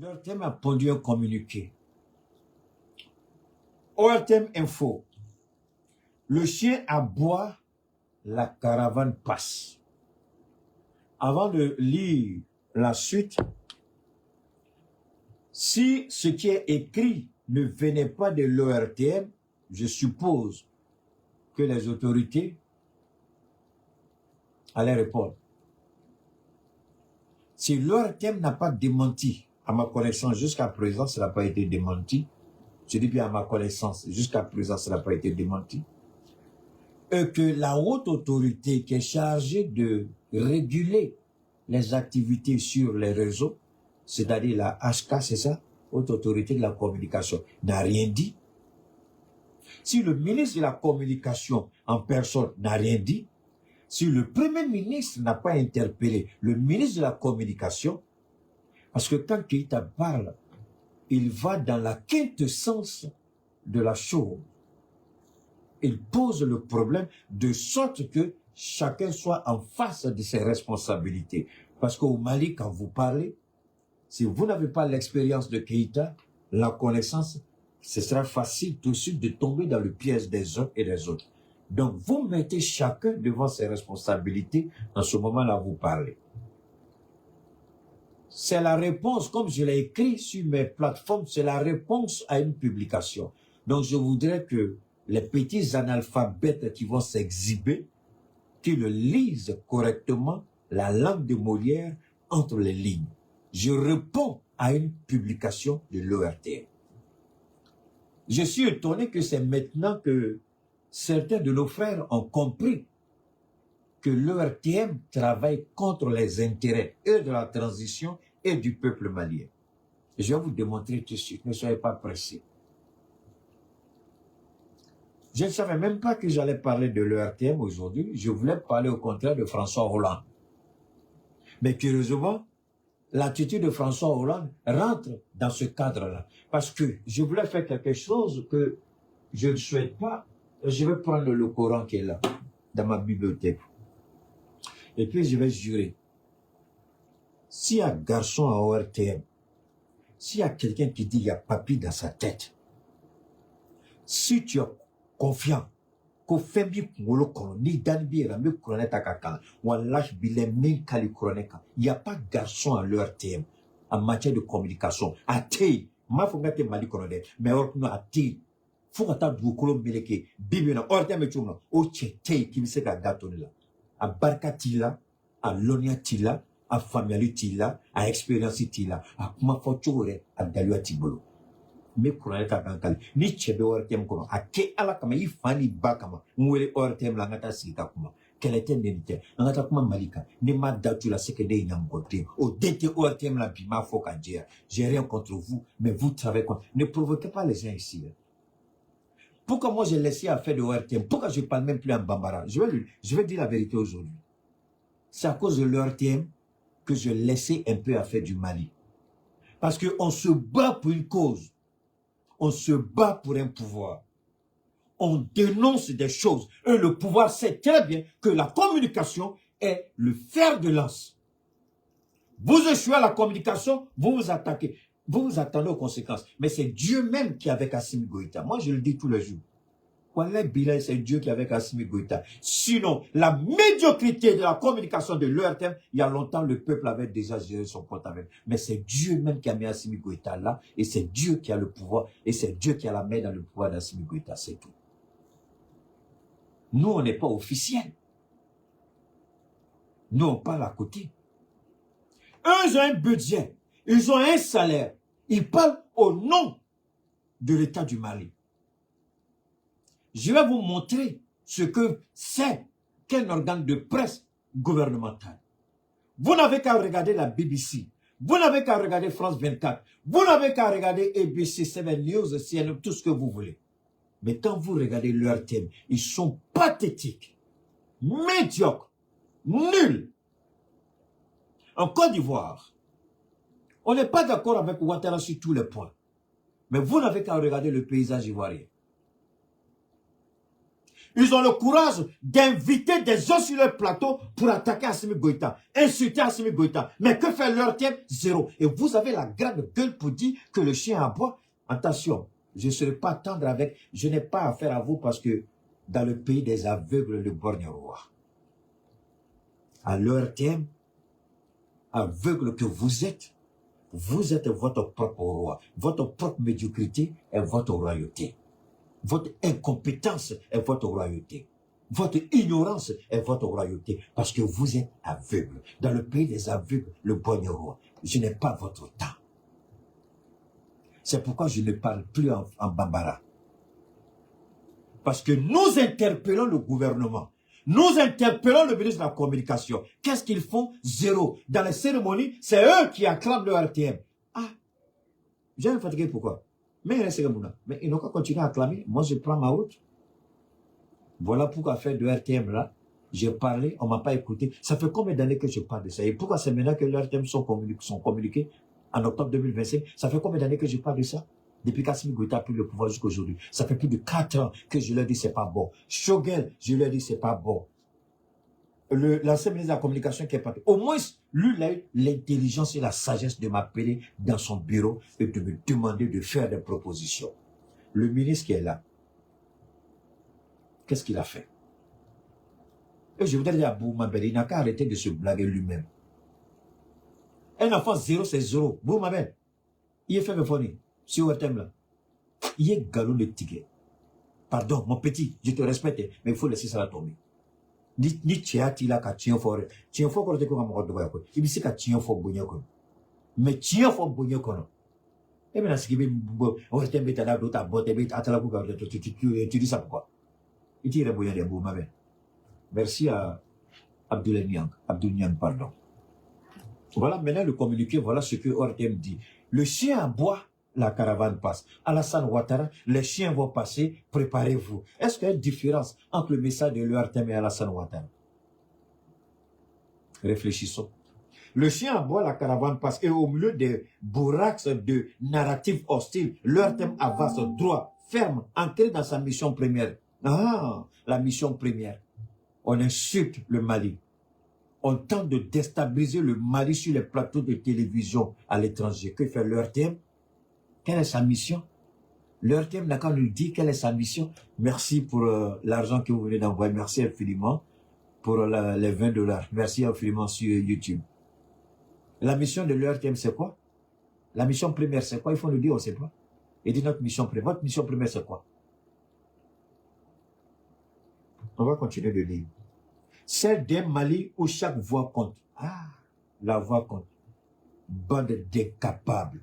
L'ORTM a pondu un communiqué. ORTM Info. Le chien aboie, la caravane passe. Avant de lire la suite, si ce qui est écrit ne venait pas de l'ORTM, je suppose que les autorités allaient répondre. Si l'ORTM n'a pas démenti, à ma connaissance, jusqu'à présent, ça n'a pas été démenti. Je dis bien à ma connaissance, jusqu'à présent, ça n'a pas été démenti. Et que la haute autorité qui est chargée de réguler les activités sur les réseaux, c'est-à-dire la HK, c'est ça, Haute Autorité de la Communication, n'a rien dit. Si le ministre de la Communication en personne n'a rien dit, si le Premier ministre n'a pas interpellé le ministre de la Communication, parce que quand Keïta parle, il va dans la quintessence de la chose. Il pose le problème de sorte que chacun soit en face de ses responsabilités. Parce qu'au Mali, quand vous parlez, si vous n'avez pas l'expérience de Keïta, la connaissance, ce sera facile tout de suite de tomber dans le piège des uns et des autres. Donc, vous mettez chacun devant ses responsabilités. En ce moment-là, vous parlez. C'est la réponse, comme je l'ai écrit sur mes plateformes, c'est la réponse à une publication. Donc, je voudrais que les petits analphabètes qui vont s'exhiber, qu'ils lisent correctement la langue de Molière entre les lignes. Je réponds à une publication de l'ORTM. Je suis étonné que c'est maintenant que certains de nos frères ont compris que l'ORTM travaille contre les intérêts et de la transition et du peuple malien. Je vais vous démontrer tout de suite, ne soyez pas pressés. Je ne savais même pas que j'allais parler de l'ORTM aujourd'hui. Je voulais parler au contraire de François Hollande. Mais curieusement, l'attitude de François Hollande rentre dans ce cadre-là. Parce que je voulais faire quelque chose que je ne souhaite pas. Je vais prendre le Coran qui est là, dans ma bibliothèque. Et puis je vais jurer. S'il y a un garçon à ORTM, s'il y a quelqu'un qui dit qu'il y a papi dans sa tête, si tu es confiant, qu'au fait bi kungolo kono, ni dan bi rambe kuroneta kakala, wallahi bile min kali kuroneka, il n'y a pas garçon à l'ORTM en matière de communication. A tei, ma fongate mali koronde, mais orkuno a tei, fongata dukolo meleke, bibi na ORTM chuma, o che tei, qui me se ka gatoni la. A barka tila, a lonia tila, a familiali tila, a expérience tila, a kuma fotore, a dalua tibolo. Me kuraneta kankali ni chebe ORTM kono a ke ala kama i fani ba kama mwele ORTM la ngata sika kuma kelete nenite ngata kuma malika ni ma datu la sekede nyamgote o dete ORTM la bima foka dia j'ai rien contre vous mais vous travaillez contre. Ne provoquez pas les gens ici. Pourquoi moi j'ai laissé à faire de ORTM? Pourquoi je parle même plus en bambara? Je vais dire la vérité aujourd'hui. C'est à cause de l'ORTM que je laissais un peu à faire du Mali. Parce qu'on se bat pour une cause. On se bat pour un pouvoir. On dénonce des choses. Et le pouvoir sait très bien que la communication est le fer de lance. Vous échouez à la communication, vous vous attaquez. Vous vous attendez aux conséquences. Mais c'est Dieu même qui est avec Assimi Goïta. Moi, je le dis tous les jours. C'est Dieu qui est avec Assimi Goïta. Sinon, la médiocrité de la communication de l'ORTM, il y a longtemps, le peuple avait déjà géré son compte avec. Mais c'est Dieu même qui a mis Assimi Goïta là, et c'est Dieu qui a le pouvoir, et c'est Dieu qui a la main dans le pouvoir d'Assimi Goïta, c'est tout. Nous, on n'est pas officiels. Nous, on parle à côté. Eux, ils ont un budget, ils ont un salaire. Ils parlent au nom de l'État du Mali. Je vais vous montrer ce que c'est qu'un organe de presse gouvernemental. Vous n'avez qu'à regarder la BBC. Vous n'avez qu'à regarder France 24. Vous n'avez qu'à regarder ABC, 7 News, CNN, tout ce que vous voulez. Mais quand vous regardez leur thème, ils sont pathétiques, médiocres, nuls. En Côte d'Ivoire, on n'est pas d'accord avec Ouattara sur tous les points. Mais vous n'avez qu'à regarder le paysage ivoirien. Ils ont le courage d'inviter des gens sur leur plateau pour attaquer Assimi Goïta, insulter Assimi Goïta. Mais que fait leur thème? Zéro. Et vous avez la grande gueule pour dire que le chien aboie. Attention, je ne serai pas tendre avec, je n'ai pas affaire à vous parce que dans le pays des aveugles, le borgne roi. À leur thème, aveugle que vous êtes votre propre roi. Votre propre médiocrité est votre royauté. Votre incompétence est votre royauté. Votre ignorance est votre royauté. Parce que vous êtes aveugle. Dans le pays des aveugles, le borgne roi. Je n'ai pas votre temps. C'est pourquoi je ne parle plus en bambara. Parce que nous interpellons le gouvernement. Nous interpellons le ministre de la Communication. Qu'est-ce qu'ils font? Zéro. Dans les cérémonies, c'est eux qui acclament le RTM. Ah, j'ai un fatigué, pourquoi? Mais ils n'ont qu'à continuer à acclamer. Moi, je prends ma route. Voilà pourquoi faire de RTM là. J'ai parlé, on ne m'a pas écouté. Ça fait combien d'années que je parle de ça? Et pourquoi c'est maintenant que le RTM sont communiqués en octobre 2025? Ça fait combien d'années que je parle de ça? Depuis qu'Assimi Goïta a pris le pouvoir jusqu'à aujourd'hui. Ça fait plus de 4 ans que je leur dis c'est pas bon. Shogel, je leur dis c'est pas bon. L'ancien ministre de la Communication qui est parti. Au moins, lui, il a eu l'intelligence et la sagesse de m'appeler dans son bureau et de me demander de faire des propositions. Le ministre qui est là, qu'est-ce qu'il a fait? Et je voudrais dire à Boumabel, il n'a qu'à arrêter de se blaguer lui-même. Un enfant zéro, c'est zéro. Boumabel, il est fait me fournir. Si vous êtes là, il est galon de ticket. Pardon, mon petit, je te respecte, mais il faut laisser ça tomber. Ni tchiati là, ka tchien fort. Tchien fort, quand tu es comme un mort de voyage. Il dit que tchien fort bouillon. Mais tchien fort bouillon. Et maintenant, ce qui est on est un bête à la d'autre, à botte, bête, à la boucle, tu dis ça pourquoi? Il dit, il est bouillon de boum, merci à Abdoul Niang, pardon. Voilà maintenant le communiqué, voilà ce que ORTM dit. Le chien aboie, la caravane passe. Alassane Ouattara, les chiens vont passer, préparez-vous. Est-ce qu'il y a une différence entre le message de l'ORTM et Alassane Ouattara? Réfléchissons. Le chien aboie, la caravane passe. Et au milieu des bourraques de narratifs hostiles, l'ORTM avance droit, ferme, ancré dans sa mission première. Ah, la mission première. On insulte le Mali. On tente de déstabiliser le Mali sur les plateaux de télévision à l'étranger. Que fait l'ORTM? Quelle est sa mission? L'ORTM n'a qu'à nous dire quelle est sa mission. Merci pour l'argent que vous venez d'envoyer. Merci infiniment pour les $20. Merci infiniment sur YouTube. La mission de l'ORTM, c'est quoi? La mission première, c'est quoi? Il faut nous dire, on ne sait pas. Et dit notre mission première. Votre mission première, c'est quoi? On va continuer de lire. Celle d'un Mali où chaque voix compte. Ah, la voix compte. Bande d'incapables.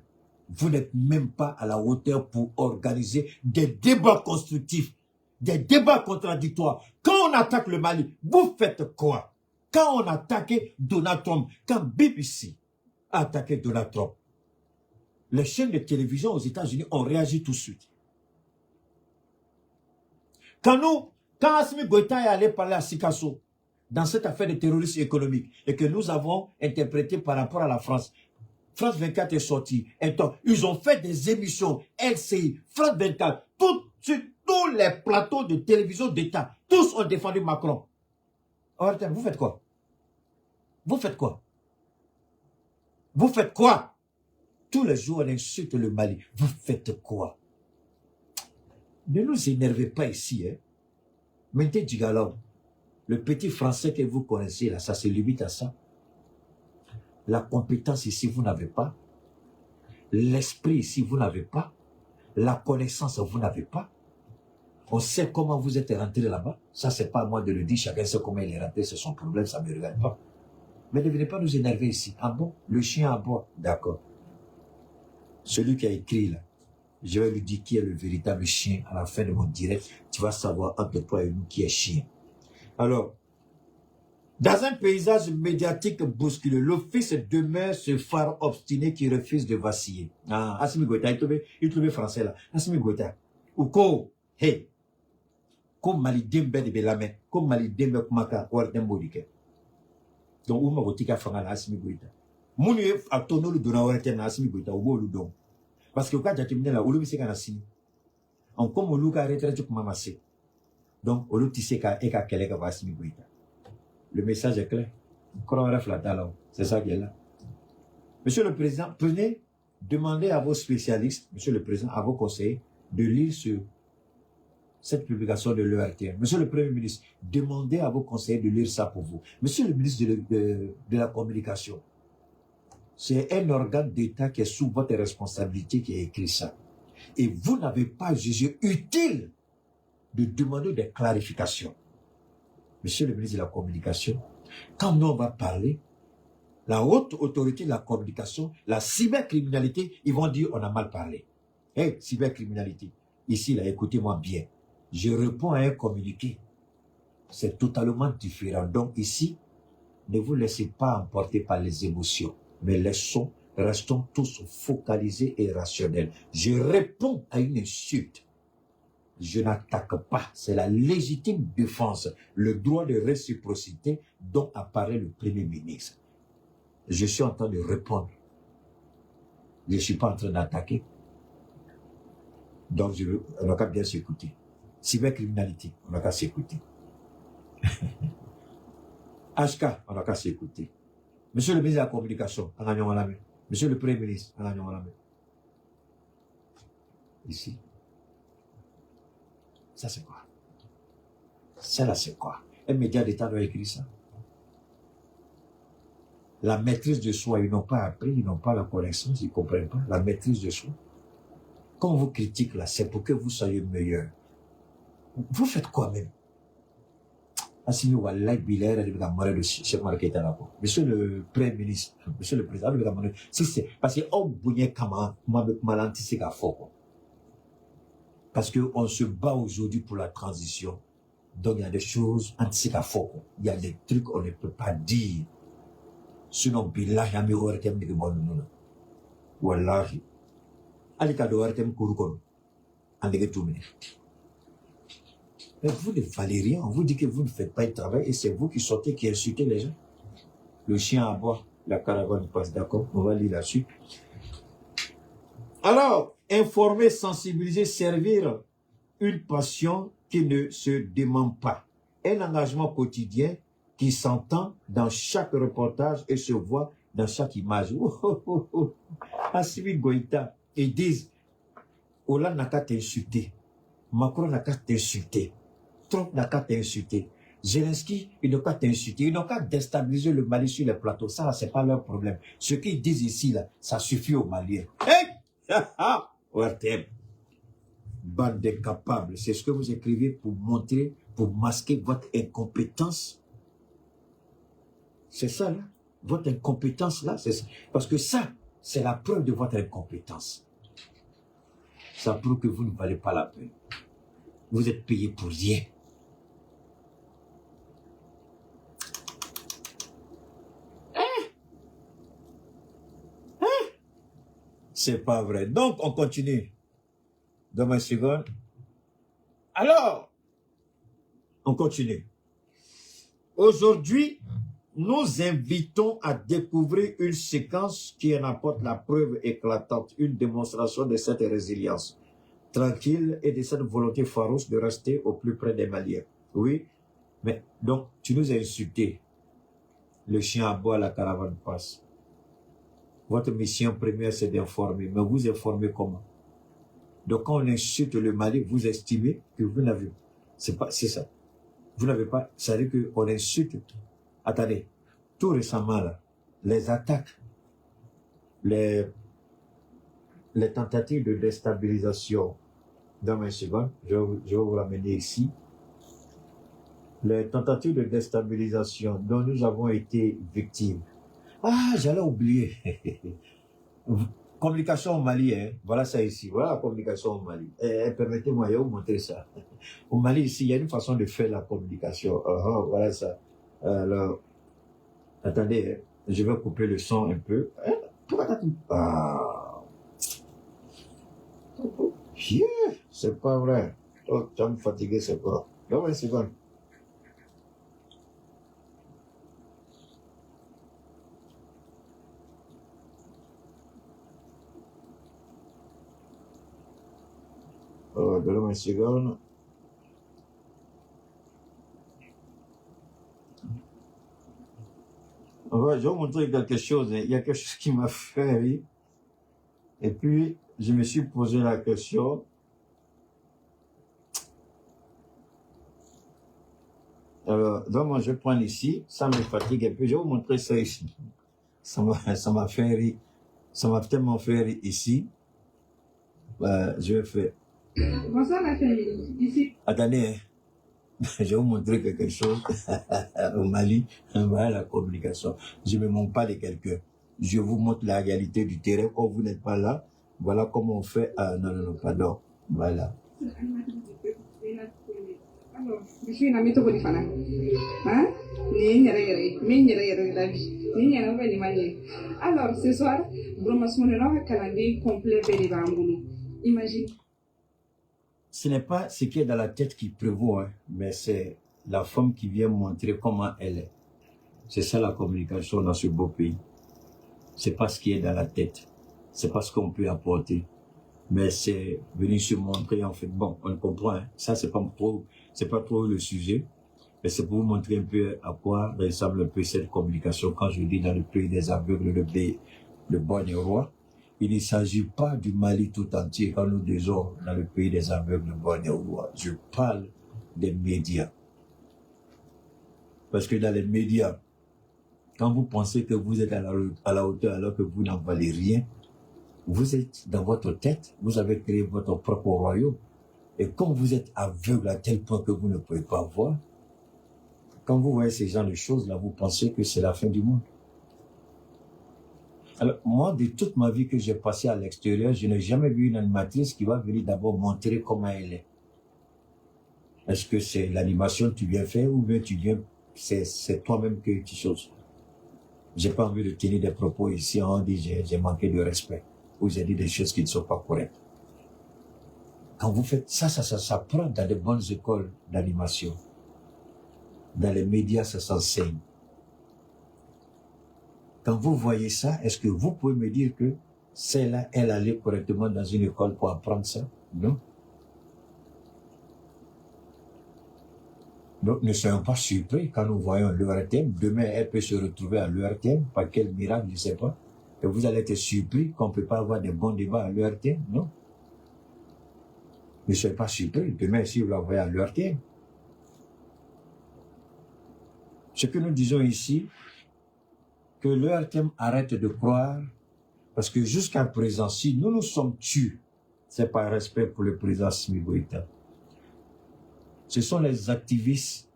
Vous n'êtes même pas à la hauteur pour organiser des débats constructifs, des débats contradictoires. Quand on attaque le Mali, vous faites quoi? Quand on attaque Donald Trump, quand BBC a attaqué Donald Trump, les chaînes de télévision aux États-Unis ont réagi tout de suite. Quand Assimi Goïta est allé parler à Sikasso, dans cette affaire de terrorisme économique, et que nous avons interprété par rapport à la France, France 24 est sorti. Ils ont fait des émissions, LCI, France 24, sur tous les plateaux de télévision d'État. Tous ont défendu Macron. Alors, vous faites quoi? Vous faites quoi? Vous faites quoi? Tous les jours, on insulte le Mali. Vous faites quoi? Ne nous énervez pas ici. Hein? Mettez du galop. Le petit français que vous connaissez, là, ça se limite à ça. La compétence ici, vous n'avez pas. L'esprit ici, vous n'avez pas. La connaissance, vous n'avez pas. On sait comment vous êtes rentré là-bas. Ça, c'est pas à moi de le dire. Chacun sait comment il est rentré. C'est son problème, ça ne me regarde pas. Mais ne venez pas nous énerver ici. Ah bon? Le chien à bois. D'accord. Celui qui a écrit là, je vais lui dire qui est le véritable chien à la fin de mon direct. Tu vas savoir entre toi et nous qui est chien. Alors, dans un paysage médiatique bousculé, l'office demeure ce phare obstiné qui refuse de vaciller. Ah, Assimi Goïta, il trouve français là. Assimi Goïta. Ou ko, hey, comme Mali Dembe de Belame, comme Mali Dembe Kumaka, ou Ardembolike. Donc, où m'a votika fanga la Assimi Goïta. Mouni a tono le dona ou na Assimi Goïta, ou bo le don. Parce que quand tu as terminé là, ou le misé kanasini. En comme ou luka retraite kumamase. Donc, au lieu de tisser le message est clair. C'est ça qui est là. Monsieur le Président, prenez, demandez à vos spécialistes, Monsieur le Président, à vos conseillers, de lire cette publication de l'ERTM. Monsieur le Premier ministre, demandez à vos conseillers de lire ça pour vous. Monsieur le ministre de la Communication, c'est un organe d'État qui est sous votre responsabilité qui a écrit ça. Et vous n'avez pas jugé utile de demander des clarifications. Monsieur le ministre de la Communication, quand nous on va parler, la haute autorité de la communication, la cybercriminalité, ils vont dire on a mal parlé. Hey, cybercriminalité, ici, là, écoutez-moi bien. Je réponds à un communiqué. C'est totalement différent. Donc ici, ne vous laissez pas emporter par les émotions, mais restons tous focalisés et rationnels. Je réponds à une insulte. Je n'attaque pas. C'est la légitime défense, le droit de réciprocité dont apparaît le Premier ministre. Je suis en train de répondre. Je ne suis pas en train d'attaquer. Donc, on n'a qu'à bien s'écouter. Cybercriminalité, on n'a qu'à s'écouter. HK, on n'a qu'à s'écouter. Monsieur le ministre de la Communication, en gagnant la main. Monsieur le Premier ministre, en gagnant la main. Ici. Ça, c'est quoi? Ça, là, c'est quoi? Un média d'État doit écrire ça. La maîtrise de soi, ils n'ont pas appris, ils n'ont pas la connaissance, ils ne comprennent pas. La maîtrise de soi. Quand on vous critique là, c'est pour que vous soyez meilleur. Vous faites quoi même? Monsieur le Premier ministre, Monsieur le Président, si c'est parce que parce qu'on se bat aujourd'hui pour la transition. Donc il y a des choses anti. Il y a des trucs qu'on ne peut pas dire. Sinon, billah, yami ortem de bon nuna. Wallahi. Alika do ortem kurukon. Andege toumine. Mais vous ne valez rien. On vous dit que vous ne faites pas le travail et c'est vous qui sortez, qui insultez les gens. Le chien à boire, la caravane passe, d'accord? On va lire là-dessus. Alors, informer, sensibiliser, servir une passion qui ne se demande pas. Un engagement quotidien qui s'entend dans chaque reportage et se voit dans chaque image. Assimi Goïta, ils disent, Hollande n'a qu'à t'insulter, Macron n'a qu'à t'insulter, Trump n'a qu'à t'insulter, Zelensky, il n'a qu'à t'insulter, ils n'ont qu'à déstabiliser le Mali sur les plateaux. Ça, c'est pas leur problème. Ce qu'ils disent ici, là, ça suffit aux Maliens. Hey! ORTM. Bande d'incapables. C'est ce que vous écrivez pour montrer, pour masquer votre incompétence. C'est ça, là. Votre incompétence, là, c'est ça. Parce que ça, c'est la preuve de votre incompétence. Ça prouve que vous ne valez pas la peine. Vous êtes payé pour rien. C'est pas vrai. Donc, on continue. Dans une seconde. Alors, on continue. Aujourd'hui, nous invitons à découvrir une séquence qui en apporte la preuve éclatante, une démonstration de cette résilience tranquille et de cette volonté farouche de rester au plus près des Maliens. Oui, mais donc, tu nous as insultés. Le chien aboie, la caravane passe. Votre mission première, c'est d'informer. Mais vous informez comment? Donc, quand on insulte le Mali, vous estimez que vous n'avez... C'est ça. Vous n'avez pas... Ça veut dire qu'on insulte. Attendez. Tout récemment, là, les attaques, les tentatives de déstabilisation, dans une seconde, je vais vous ramener ici. Les tentatives de déstabilisation dont nous avons été victimes. Ah, j'allais oublier. Communication au Mali, hein. Voilà ça ici. Voilà la communication au Mali. Permettez-moi, je vais vous montrer ça. Au Mali, ici, il y a une façon de faire la communication. Voilà ça. Alors, attendez, hein. Je vais couper le son un peu. Ah. Yeah, c'est pas vrai. Oh, tu vas me fatiguer, c'est quoi? Donne-moi une seconde. Oh, donne-moi une seconde. je vais vous montrer quelque chose. Il y a quelque chose qui m'a fait rire. Et puis, je me suis posé la question. Alors, donc moi, je vais prendre ici. Ça me fatigue un peu. Je vais vous montrer ça ici. Ça m'a fait rire. Ça m'a tellement fait rire ici. Je vais faire. Bonsoir la famille. Ici. Attendez, hein. Je vais vous montrer quelque chose. Au Mali, voilà la communication. Je ne me manque pas de quelqu'un. Je vous montre la réalité du terrain. Quand vous n'êtes pas là, voilà comment on fait. Ah non, non, non, pardon. Voilà. Alors, je suis une amie de Bolifana. Hein? Alors, ce soir, complet Imagine. Ce n'est pas ce qui est dans la tête qui prévaut, hein, mais c'est la femme qui vient montrer comment elle est. C'est ça la communication dans ce beau pays. C'est pas ce qui est dans la tête. C'est pas ce qu'on peut apporter. Mais c'est venir se montrer, en fait. Bon, on comprend, hein. Ça, c'est pas trop le sujet. Mais c'est pour vous montrer un peu à quoi ressemble un peu cette communication. Quand je dis dans le pays des aveugles, le bon roi, il ne s'agit pas du Mali tout entier quand nous disons dans le pays des aveugles, le bon roi. Je parle des médias. Parce que dans les médias, quand vous pensez que vous êtes à la hauteur alors que vous n'en valez rien, vous êtes dans votre tête, vous avez créé votre propre royaume. Et quand vous êtes aveugle à tel point que vous ne pouvez pas voir, quand vous voyez ces genre de choses-là, vous pensez que c'est la fin du monde. Alors, moi, de toute ma vie que j'ai passée à l'extérieur, je n'ai jamais vu une animatrice qui va venir d'abord montrer comment elle est. Est-ce que c'est l'animation que tu viens faire ou bien c'est toi-même que tu choses. J'ai pas envie de tenir des propos ici, on dit j'ai manqué de respect, ou j'ai dit des choses qui ne sont pas correctes. Quand vous faites ça prend dans de bonnes écoles d'animation. Dans les médias, ça s'enseigne. Quand vous voyez ça, est-ce que vous pouvez me dire que celle-là, elle allait correctement dans une école pour apprendre ça? Non. Donc, ne soyons pas surpris quand nous voyons l'ERTM. Demain, elle peut se retrouver à l'ERTM. Par quel miracle, je ne sais pas. Et vous allez être surpris qu'on ne peut pas avoir de bons débats à l'ERTM. Non. Ne soyez pas surpris. Demain, si vous la voyez à l'ERTM. Ce que nous disons ici, que l'ERTM arrête de croire, parce que jusqu'à présent, si nous nous sommes tués, c'est par respect pour le président Assimi Goïta. Ce sont les activistes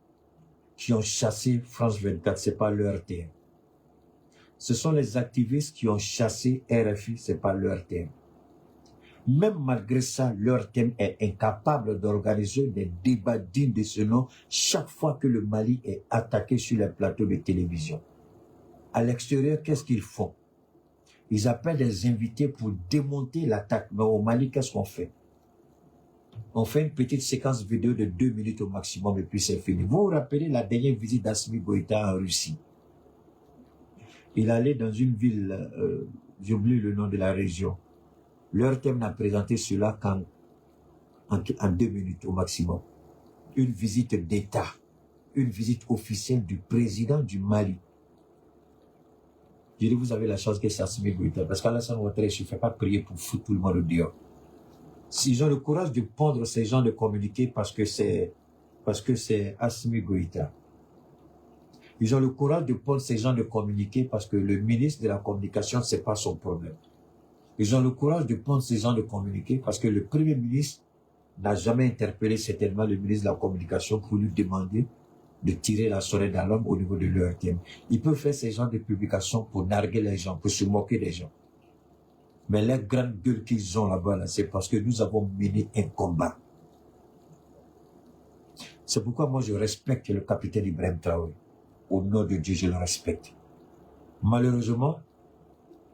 qui ont chassé France 24, c'est pas l'ERTM. Ce sont les activistes qui ont chassé RFI, c'est pas l'ERTM. Même malgré ça, l'ERTM est incapable d'organiser des débats dignes de ce nom chaque fois que le Mali est attaqué sur les plateaux de télévision. À l'extérieur, qu'est-ce qu'ils font? Ils appellent des invités pour démonter l'attaque. Mais au Mali, qu'est-ce qu'on fait? On fait une petite séquence vidéo de 2 minutes au maximum et puis c'est fini. Vous vous rappelez la dernière visite d'Assimi Goïta en Russie? Il allait dans une ville, j'oublie le nom de la région. Leur thème n'a présenté cela qu'en 2 minutes au maximum. Une visite d'État, une visite officielle du président du Mali. Je dis, vous avez la chance que c'est Assimi Goïta, parce qu'Alassane Ouattara, je ne fais pas prier pour foutre tout le monde au dehors. S'ils ont le courage de pondre ces gens de communiquer parce que c'est Assimi Goïta. Ils ont le courage de pondre ces gens de communiquer parce que le ministre de la communication, c'est pas son problème. Ils ont le courage de pondre ces gens de communiquer parce que le premier ministre n'a jamais interpellé certainement le ministre de la communication pour lui demander de tirer la sonnette d'alarme au niveau de l'ERTM. Ils peuvent faire ces gens de publication pour narguer les gens, pour se moquer des gens. Mais les grandes gueules qu'ils ont là-bas, là, c'est parce que nous avons mené un combat. C'est pourquoi moi je respecte le capitaine Ibrahim Traoré. Au nom de Dieu, je le respecte. Malheureusement,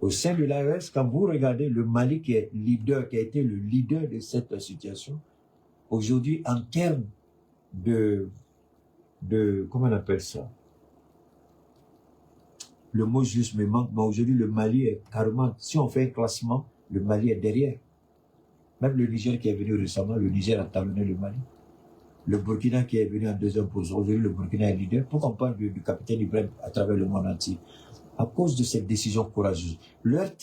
au sein de l'AES, quand vous regardez le Mali qui est leader, qui a été le leader de cette situation, aujourd'hui, en termes de comment on appelle ça? Le mot juste me manque, mais aujourd'hui, le Mali est carrément, si on fait un classement, le Mali est derrière. Même le Niger qui est venu récemment, le Niger a talonné le Mali. Le Burkina qui est venu en deuxième position, aujourd'hui, le Burkina est leader. Pourquoi on parle du capitaine Ibrahim à travers le monde entier? à cause de cette décision courageuse.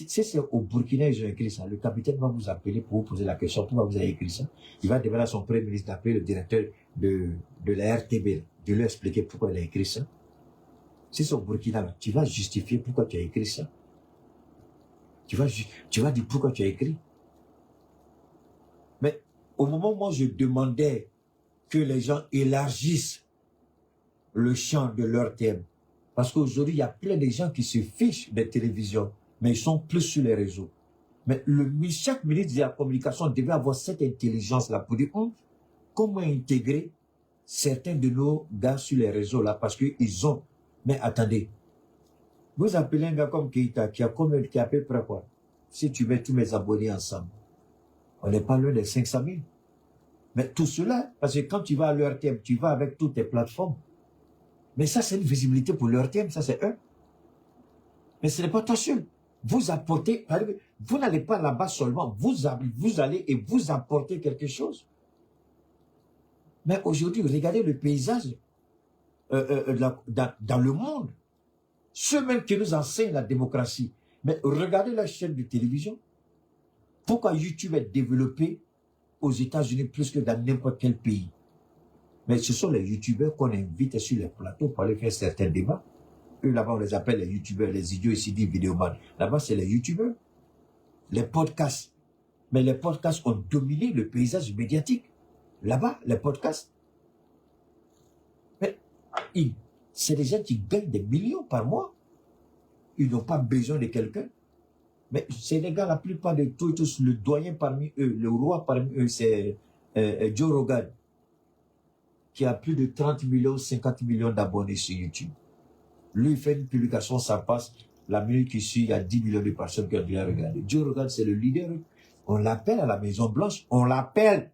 C'est au Burkina, ils ont écrit ça. Le capitaine va vous appeler pour vous poser la question. Pourquoi vous avez écrit ça? Il va demander à son premier ministre d'appeler le directeur de la RTB, de lui expliquer pourquoi il a écrit ça. Si c'est au Burkina, tu vas justifier pourquoi tu as écrit ça. Tu vas dire pourquoi tu as écrit. Mais au moment où moi je demandais que les gens élargissent le champ de leur thème, parce qu'aujourd'hui, il y a plein de gens qui se fichent des télévisions, mais ils sont plus sur les réseaux. Mais chaque ministre de la communication devait avoir cette intelligence-là pour dire comment intégrer certains de nos gars sur les réseaux là, parce qu'ils ont. Mais attendez, vous appelez un gars comme Keïta qui a à peu près quoi? Si tu mets tous mes abonnés ensemble, on n'est pas loin des 500 000. Mais tout cela, parce que quand tu vas à leur thème, tu vas avec toutes tes plateformes. Mais ça, c'est une visibilité pour leur thème, ça c'est eux. Mais ce n'est pas toi seul. Vous apportez, vous n'allez pas là-bas seulement, vous allez et vous apportez quelque chose. Mais aujourd'hui, regardez le paysage dans le monde. Ceux même qui nous enseignent la démocratie. Mais regardez la chaîne de télévision. Pourquoi YouTube est développé aux États-Unis plus que dans n'importe quel pays? Mais ce sont les youtubeurs qu'on invite sur les plateaux pour aller faire certains débats. Eux, là-bas, on les appelle les youtubeurs, les idiots ici disent vidéoman. Là-bas, c'est les youtubeurs. Les podcasts. Mais les podcasts ont dominé le paysage médiatique. Là-bas, les podcasts. Mais c'est des gens qui gagnent des millions par mois. Ils n'ont pas besoin de quelqu'un. Mais c'est les gars, la plupart de tous, le doyen parmi eux, le roi parmi eux, c'est Joe Rogan, qui a plus de 30 millions, 50 millions d'abonnés sur YouTube. Lui, il fait une publication, ça passe. La minute qui suit, il y a 10 millions de personnes qui ont déjà regardé. Joe Rogan, c'est le leader. On l'appelle à la Maison Blanche. On l'appelle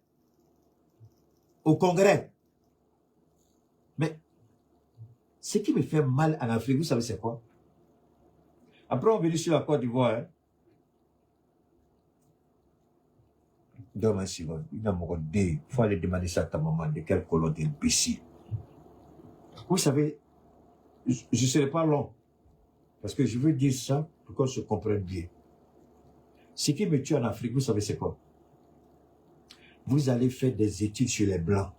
au Congrès. Mais ce qui me fait mal en Afrique, vous savez c'est quoi? Après, on vient sur la Côte d'Ivoire. Hein? Donne-moi un second. Il faut aller demander ça à ta maman de quelle colonne d'imbécile. Vous savez, je ne serai pas long. Parce que je veux dire ça pour qu'on se comprenne bien. Ce qui me tue en Afrique, vous savez c'est quoi? Vous allez faire des études sur les Blancs.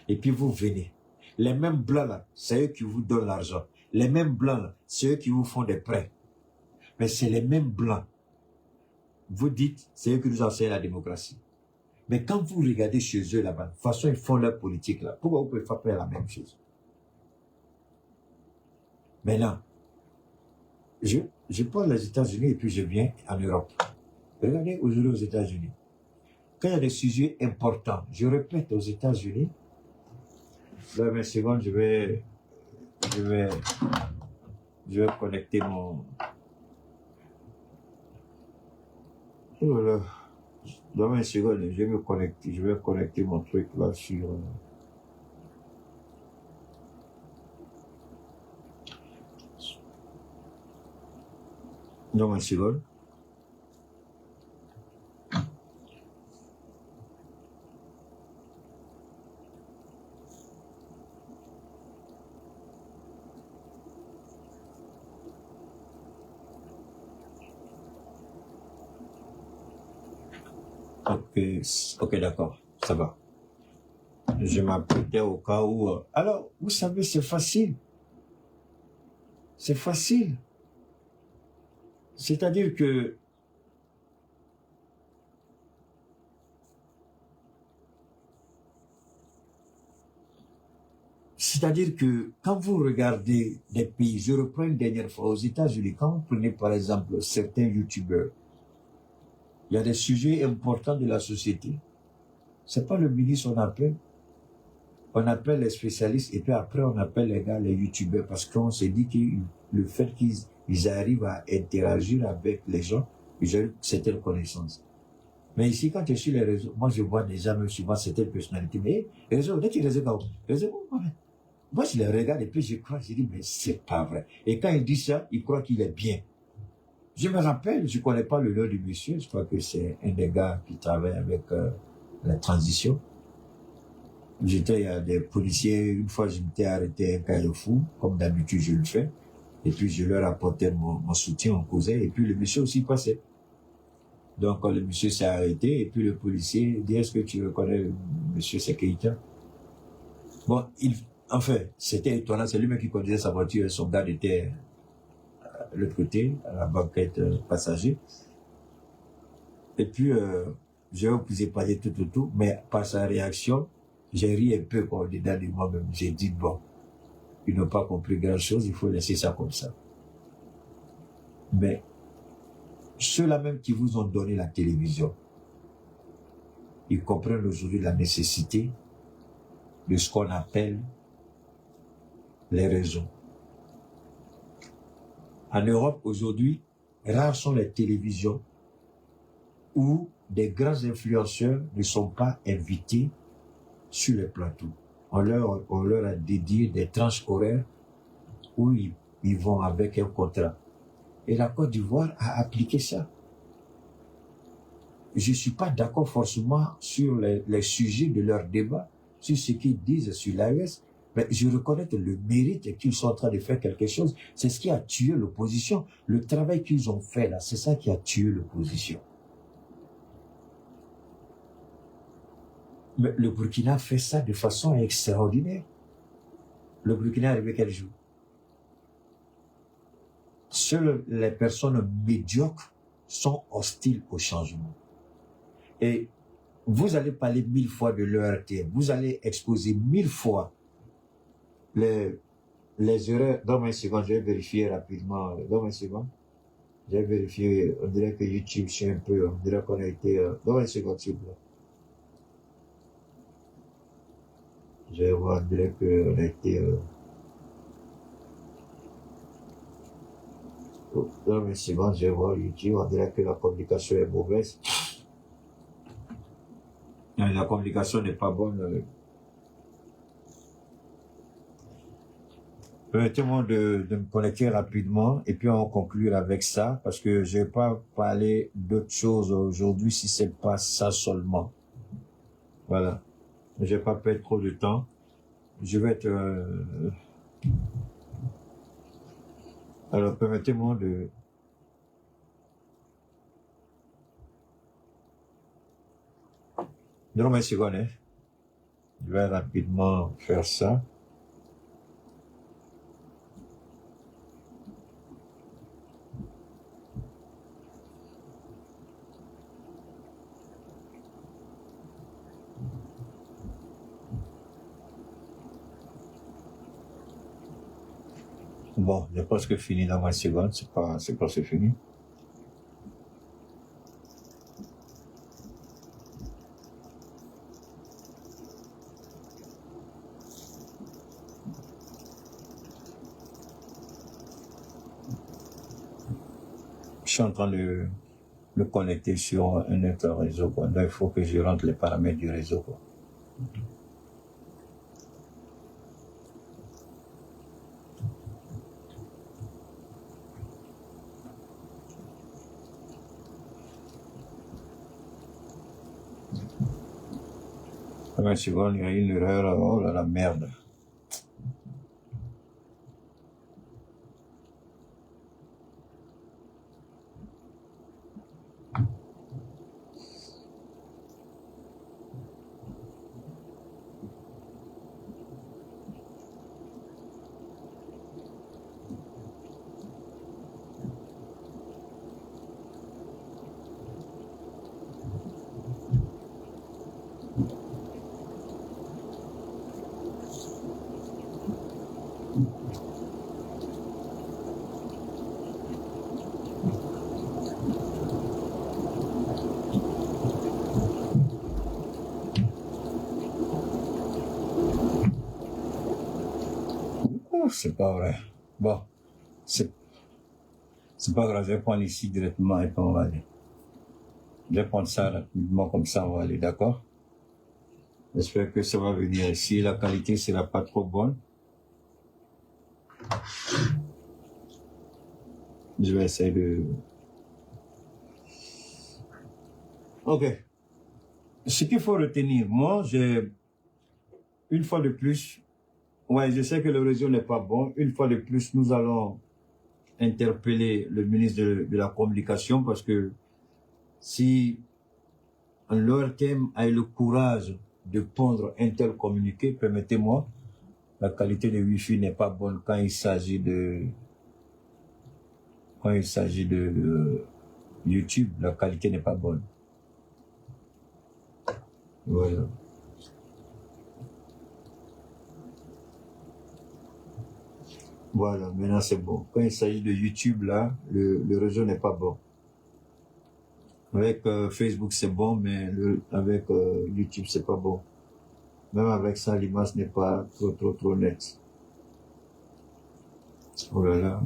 Et puis vous venez. Les mêmes Blancs là, c'est eux qui vous donnent l'argent. Les mêmes Blancs là, c'est eux qui vous font des prêts. Mais c'est les mêmes Blancs. Vous dites, c'est eux qui nous enseignent la démocratie. Mais quand vous regardez chez eux là-bas, de toute façon, ils font leur politique là. Pourquoi vous pouvez pas faire la même chose? Maintenant, je pars les États-Unis et puis je viens en Europe. Regardez aujourd'hui aux États-Unis. Quand il y a des sujets importants, je répète aux États-Unis, là, une seconde, je vais connecter mon... Oh là là. Dans une seconde, je vais connecter mon truc là sur... Dans une seconde. Ok, d'accord, ça va. Je m'apprêtais au cas où... Alors, vous savez, c'est facile. C'est facile. C'est-à-dire que... C'est-à-dire que quand vous regardez des pays, je reprends une dernière fois aux États-Unis, quand vous prenez par exemple certains youtubeurs, il y a des sujets importants de la société. C'est pas le ministre on appelle les spécialistes et puis après on appelle les gars, les youtubeurs, parce qu'on s'est dit que le fait qu'ils arrivent à interagir avec les gens, ils ont certaines connaissances. Mais ici, quand tu es sur les réseaux, moi je vois déjà même souvent certaines personnalités, mais les réseaux, dès qu'ils réseaux, moi je les regarde et puis je crois, je dis, mais c'est pas vrai. Et quand il dit ça, il croit qu'il est bien. Je me rappelle, je connais pas le nom du monsieur, je crois que c'est un des gars qui travaille avec la transition. Il y a des policiers, une fois je m'étais arrêté un carrefour, comme d'habitude je le fais. Et puis je leur apportais mon soutien, on causait, et puis le monsieur aussi passait. Donc le monsieur s'est arrêté, et puis le policier dit, est-ce que tu reconnais monsieur Sekeïta? Bon, enfin, c'était étonnant, c'est lui-même qui conduisait sa voiture, et son gars était à l'autre côté, à la banquette passager. Et puis, j'ai opposé parler tout, mais par sa réaction, j'ai ri un peu au-dedans de moi-même. J'ai dit, bon, ils n'ont pas compris grand-chose, il faut laisser ça comme ça. Mais ceux-là même qui vous ont donné la télévision, ils comprennent aujourd'hui la nécessité de ce qu'on appelle les réseaux. En Europe, aujourd'hui, rares sont les télévisions où des grands influenceurs ne sont pas invités sur les plateaux. On leur a dédié des tranches horaires où ils vont avec un contrat. Et la Côte d'Ivoire a appliqué ça. Je ne suis pas d'accord forcément sur les sujets de leur débat, sur ce qu'ils disent sur l'AES, mais je reconnais le mérite qu'ils sont en train de faire quelque chose. C'est ce qui a tué l'opposition. Le travail qu'ils ont fait là, c'est ça qui a tué l'opposition. Mais le Burkina fait ça de façon extraordinaire. Le Burkina est arrivé quel jour? Seules les personnes médiocres sont hostiles au changement. Et vous allez parler 1000 fois de l'ERTM, vous allez exposer 1000 fois les erreurs. Donne-moi une seconde, je vais vérifier rapidement. Donne-moi une seconde. Je vais vérifier, on dirait que YouTube, je suis un peu, on dirait qu'on a été... Donne-moi une seconde, s'il vous plaît. Je vais voir, on dirait qu'on a été... Donne-moi une seconde, je vais voir YouTube, on dirait que la communication est mauvaise. La communication n'est pas bonne. Permettez-moi de me connecter rapidement et puis on va conclure avec ça parce que je ne vais pas parler d'autre chose aujourd'hui si ce n'est pas ça seulement. Voilà. Je ne vais pas perdre trop de temps. Je vais être... Alors, permettez-moi de... Donne-moi une seconde, hein. Je vais rapidement faire ça. Bon, j'ai presque fini dans ma seconde, c'est pas fini. Je suis en train de le connecter sur un autre réseau, quoi. Donc, il faut que je rentre les paramètres du réseau, quoi. Une seconde, il y a une erreur, oh là la merde. C'est pas vrai. Bon, c'est pas grave, je vais prendre ici directement et puis on va aller. Je vais prendre ça rapidement comme ça, on va aller, d'accord? J'espère que ça va venir ici. La qualité sera pas trop bonne. Je vais essayer de... Ok. Ce qu'il faut retenir, moi, une fois de plus, ouais, je sais que le réseau n'est pas bon. Une fois de plus, nous allons interpeller le ministre de la Communication parce que si l'ORTM a eu le courage de pondre un tel communiqué, permettez-moi, la qualité de Wi-Fi n'est pas bonne quand il s'agit de YouTube, la qualité n'est pas bonne. Voilà. Voilà, maintenant c'est bon. Quand il s'agit de YouTube, là, le réseau n'est pas bon. Avec Facebook, c'est bon, mais avec YouTube, c'est pas bon. Même avec ça, l'image n'est pas trop nette. Oh là là.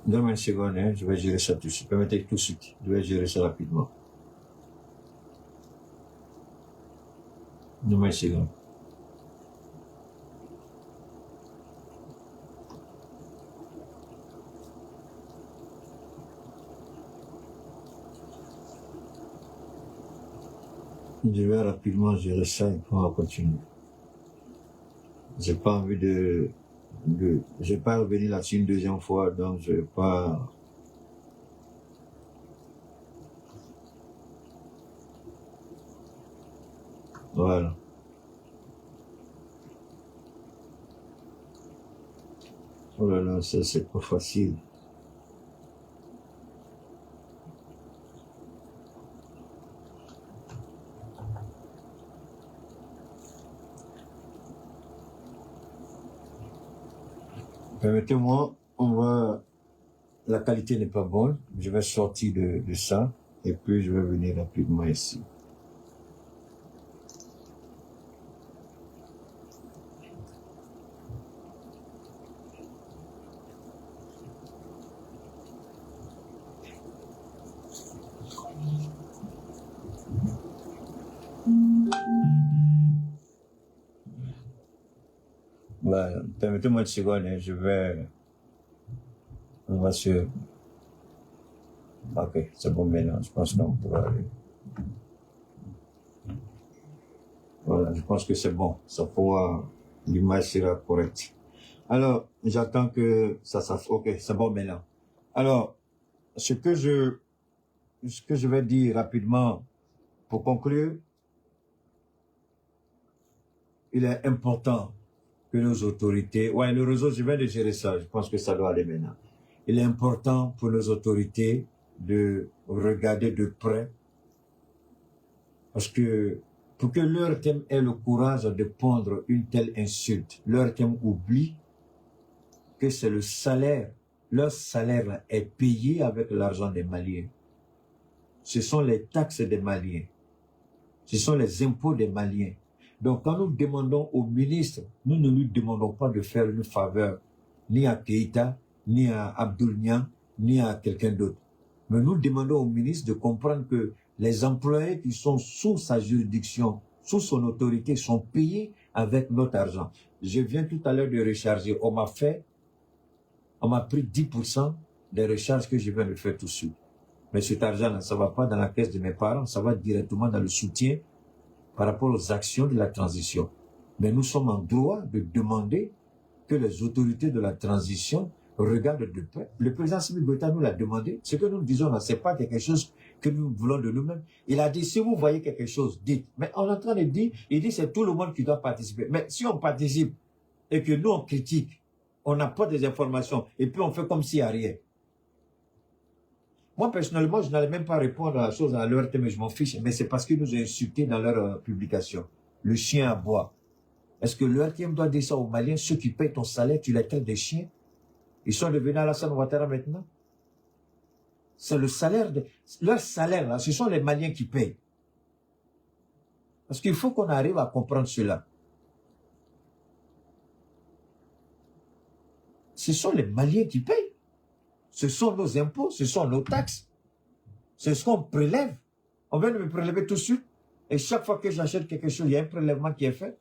Donne-moi une seconde, hein, je vais gérer ça tout de suite. Permettez tout de suite. Je vais gérer ça rapidement. Donne-moi une seconde. Je vais rapidement gérer ça et puis on va continuer. J'ai pas envie de je vais pas revenir là-dessus une deuxième fois, donc je vais pas. Voilà. Oh là là, ça c'est pas facile. Permettez-moi, la qualité n'est pas bonne. Je vais sortir de ça et puis je vais venir rapidement ici. Voilà. Permettez-moi une seconde, hein, on va sur. Ok, c'est bon maintenant, je pense qu'on pourra aller. Voilà, je pense que c'est bon, ça pourra, l'image sera correcte. Alors, j'attends que ça, ok, c'est bon maintenant. Alors, ce que je vais dire rapidement pour conclure, il est important que nos autorités, ouais, le réseau, je vais le gérer ça, je pense que ça doit aller maintenant. Il est important pour nos autorités de regarder de près, parce que pour que leur thème ait le courage de pondre une telle insulte, leur thème oublie que c'est le salaire, leur salaire est payé avec l'argent des Maliens. Ce sont les taxes des Maliens. Ce sont les impôts des Maliens. Donc quand nous demandons au ministre, nous ne lui demandons pas de faire une faveur, ni à Keïta, ni à Abdoul Niang, ni à quelqu'un d'autre. Mais nous demandons au ministre de comprendre que les employés qui sont sous sa juridiction, sous son autorité, sont payés avec notre argent. Je viens tout à l'heure de recharger. On m'a pris 10% des recharges que je viens de faire tout de suite. Mais cet argent-là, ça ne va pas dans la caisse de mes parents, ça va directement dans le soutien par rapport aux actions de la transition. Mais nous sommes en droit de demander que les autorités de la transition regardent de près. Le président Assimi Goïta nous l'a demandé. Ce que nous disons là, ce n'est pas quelque chose que nous voulons de nous-mêmes. Il a dit, si vous voyez quelque chose, dites. Mais on est en train de dire, il dit, c'est tout le monde qui doit participer. Mais si on participe et que nous, on critique, on apporte des informations et puis on fait comme s'il n'y a rien. Moi, personnellement, je n'allais même pas répondre à la chose à leur thème, je m'en fiche, mais c'est parce qu'ils nous ont insultés dans leur publication. Le chien à bois. Est-ce que leur thème doit dire ça aux Maliens, ceux qui payent ton salaire, tu les traites des chiens? Ils sont devenus Alassane Ouattara maintenant? C'est le salaire, leur salaire là, ce sont les Maliens qui payent. Parce qu'il faut qu'on arrive à comprendre cela. Ce sont les Maliens qui payent. Ce sont nos impôts, ce sont nos taxes. C'est ce qu'on prélève. On vient de me prélever tout de suite. Et chaque fois que j'achète quelque chose, il y a un prélèvement qui est fait.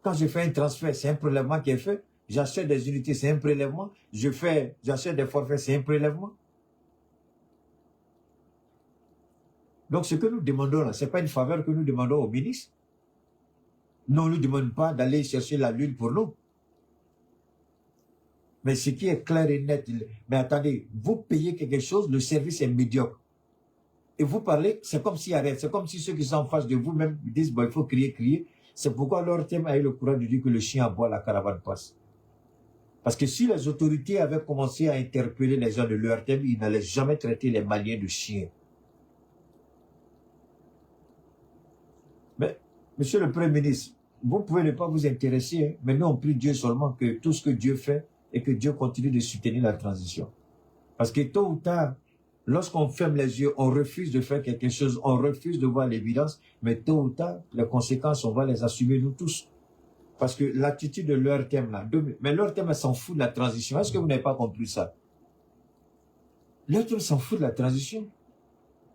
Quand je fais un transfert, c'est un prélèvement qui est fait. J'achète des unités, c'est un prélèvement. J'achète des forfaits, c'est un prélèvement. Donc ce que nous demandons là, ce n'est pas une faveur que nous demandons au ministre. Nous ne lui demandons pas d'aller chercher la lune pour nous. Mais ce qui est clair et net, mais attendez, vous payez quelque chose, le service est médiocre. Et vous parlez, c'est comme s'il y a rien. C'est comme si ceux qui sont en face de vous même disent, bon, il faut crier, crier. C'est pourquoi leur thème a eu le courage de dire que le chien aboie, la caravane passe. Parce que si les autorités avaient commencé à interpeller les gens de leur thème, ils n'allaient jamais traiter les Maliens de chiens. Mais, monsieur le Premier ministre, vous pouvez ne pas vous intéresser, hein, mais nous on prie Dieu seulement que tout ce que Dieu fait et que Dieu continue de soutenir la transition. Parce que tôt ou tard, lorsqu'on ferme les yeux, on refuse de faire quelque chose, on refuse de voir l'évidence, mais tôt ou tard, les conséquences, on va les assumer nous tous. Parce que l'attitude de leur thème là, mais leur thème s'en fout de la transition. Est-ce que vous n'avez pas compris ça? Leur thème s'en fout de la transition.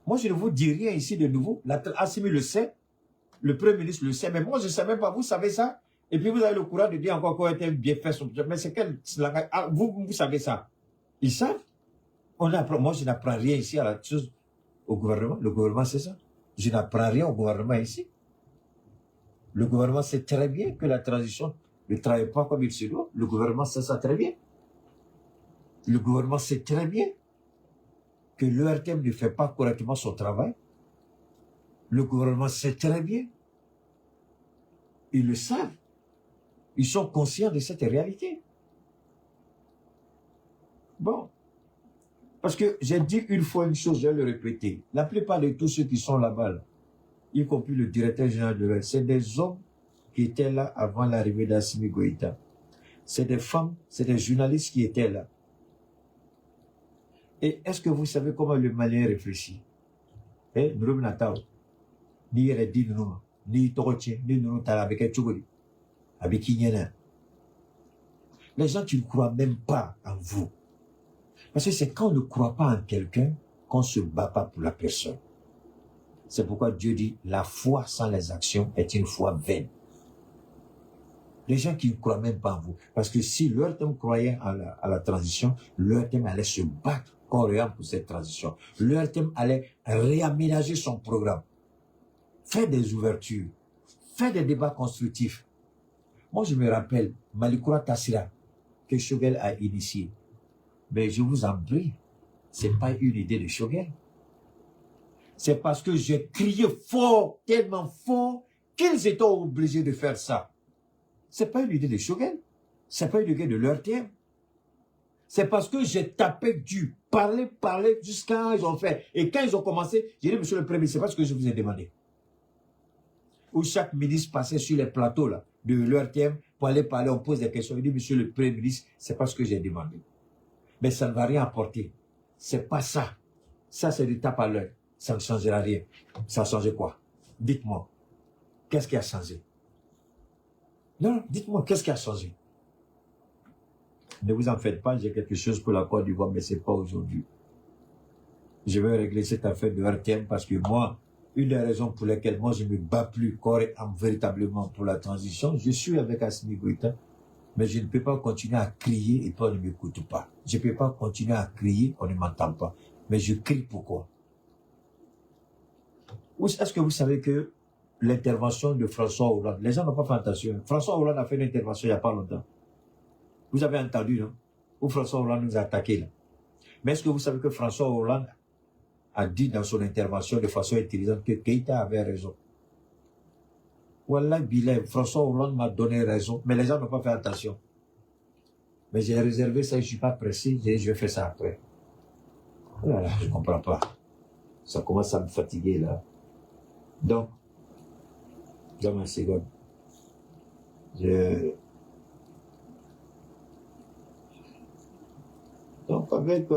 Moi, je ne vous dis rien ici de nouveau. Assimi le sait, le Premier ministre le sait, mais moi, je ne sais même pas, vous savez ça? Et puis, vous avez le courage de dire encore qu'on a bien fait son job. Mais c'est quel langage? Ah, vous savez ça? Ils savent? Moi, je n'apprends rien ici à la chose au gouvernement. Le gouvernement, c'est ça. Je n'apprends rien au gouvernement ici. Le gouvernement sait très bien que la transition ne travaille pas comme il se doit. Le gouvernement sait ça très bien. Le gouvernement sait très bien que l'ERTM ne fait pas correctement son travail. Le gouvernement sait très bien. Ils le savent. Ils sont conscients de cette réalité. Bon. Parce que j'ai dit une fois une chose, je vais le répéter. La plupart de tous ceux qui sont là-bas, là, y compris le directeur général de l'ERTM, c'est des hommes qui étaient là avant l'arrivée d'Assimi Goïta. C'est des femmes, c'est des journalistes qui étaient là. Et est-ce que vous savez comment le Malien réfléchit? Eh, nous natao. Ni yere nous, ni toroche, ni nous tala avec un tchogoli. Avec Kinyana. Les gens qui ne croient même pas en vous. Parce que c'est quand on ne croit pas en quelqu'un qu'on ne se bat pas pour la personne. C'est pourquoi Dieu dit, la foi sans les actions est une foi vaine. Les gens qui ne croient même pas en vous. Parce que si leur thème croyait à la transition, leur thème allait se battre corps et âme pour cette transition. Leur thème allait réaménager son programme. Faire des ouvertures. Faire des débats constructifs. Moi, je me rappelle, Malikoura Tassira, que Choguel a initié. Mais je vous en prie, c'est pas une idée de Choguel. C'est parce que j'ai crié fort, tellement fort, qu'ils étaient obligés de faire ça. C'est pas une idée de Choguel. C'est pas une idée de leur thème. C'est parce que j'ai tapé du parler, jusqu'à ils ont fait. Et quand ils ont commencé, j'ai dit, monsieur le Premier, c'est pas ce que je vous ai demandé. Où chaque ministre passait sur les plateaux là, de leur thème pour aller parler, on pose des questions. Il dit, monsieur le Premier ministre, c'est pas ce que j'ai demandé. Mais ça ne va rien apporter. C'est pas ça. Ça, c'est du tape à l'œil. Ça ne changera rien. Ça a changé quoi? Dites-moi. Qu'est-ce qui a changé? Non, dites-moi, qu'est-ce qui a changé? Ne vous en faites pas, j'ai quelque chose pour la Côte d'Ivoire, mais ce n'est pas aujourd'hui. Je vais régler cette affaire de RTM parce que moi, une des raisons pour lesquelles moi je ne me bats plus corps et âme véritablement pour la transition, je suis avec Assimi Goïta, mais je ne peux pas continuer à crier et puis on ne m'écoute pas. Je ne peux pas continuer à crier, on ne m'entend pas. Mais je crie pourquoi? Est-ce que vous savez que l'intervention de François Hollande, les gens n'ont pas fait attention. François Hollande a fait une intervention il n'y a pas longtemps. Vous avez entendu, non? Où François Hollande nous a attaqué là. Mais est-ce que vous savez que François Hollande a dit dans son intervention de façon intelligente que Keïta avait raison? Wallah Bilal, François Hollande m'a donné raison, mais les gens n'ont pas fait attention. Mais j'ai réservé ça, je ne suis pas pressé, je vais faire ça après. Oh là là, je ne comprends pas. Ça commence à me fatiguer là. Donc, dans ma seconde, donc avec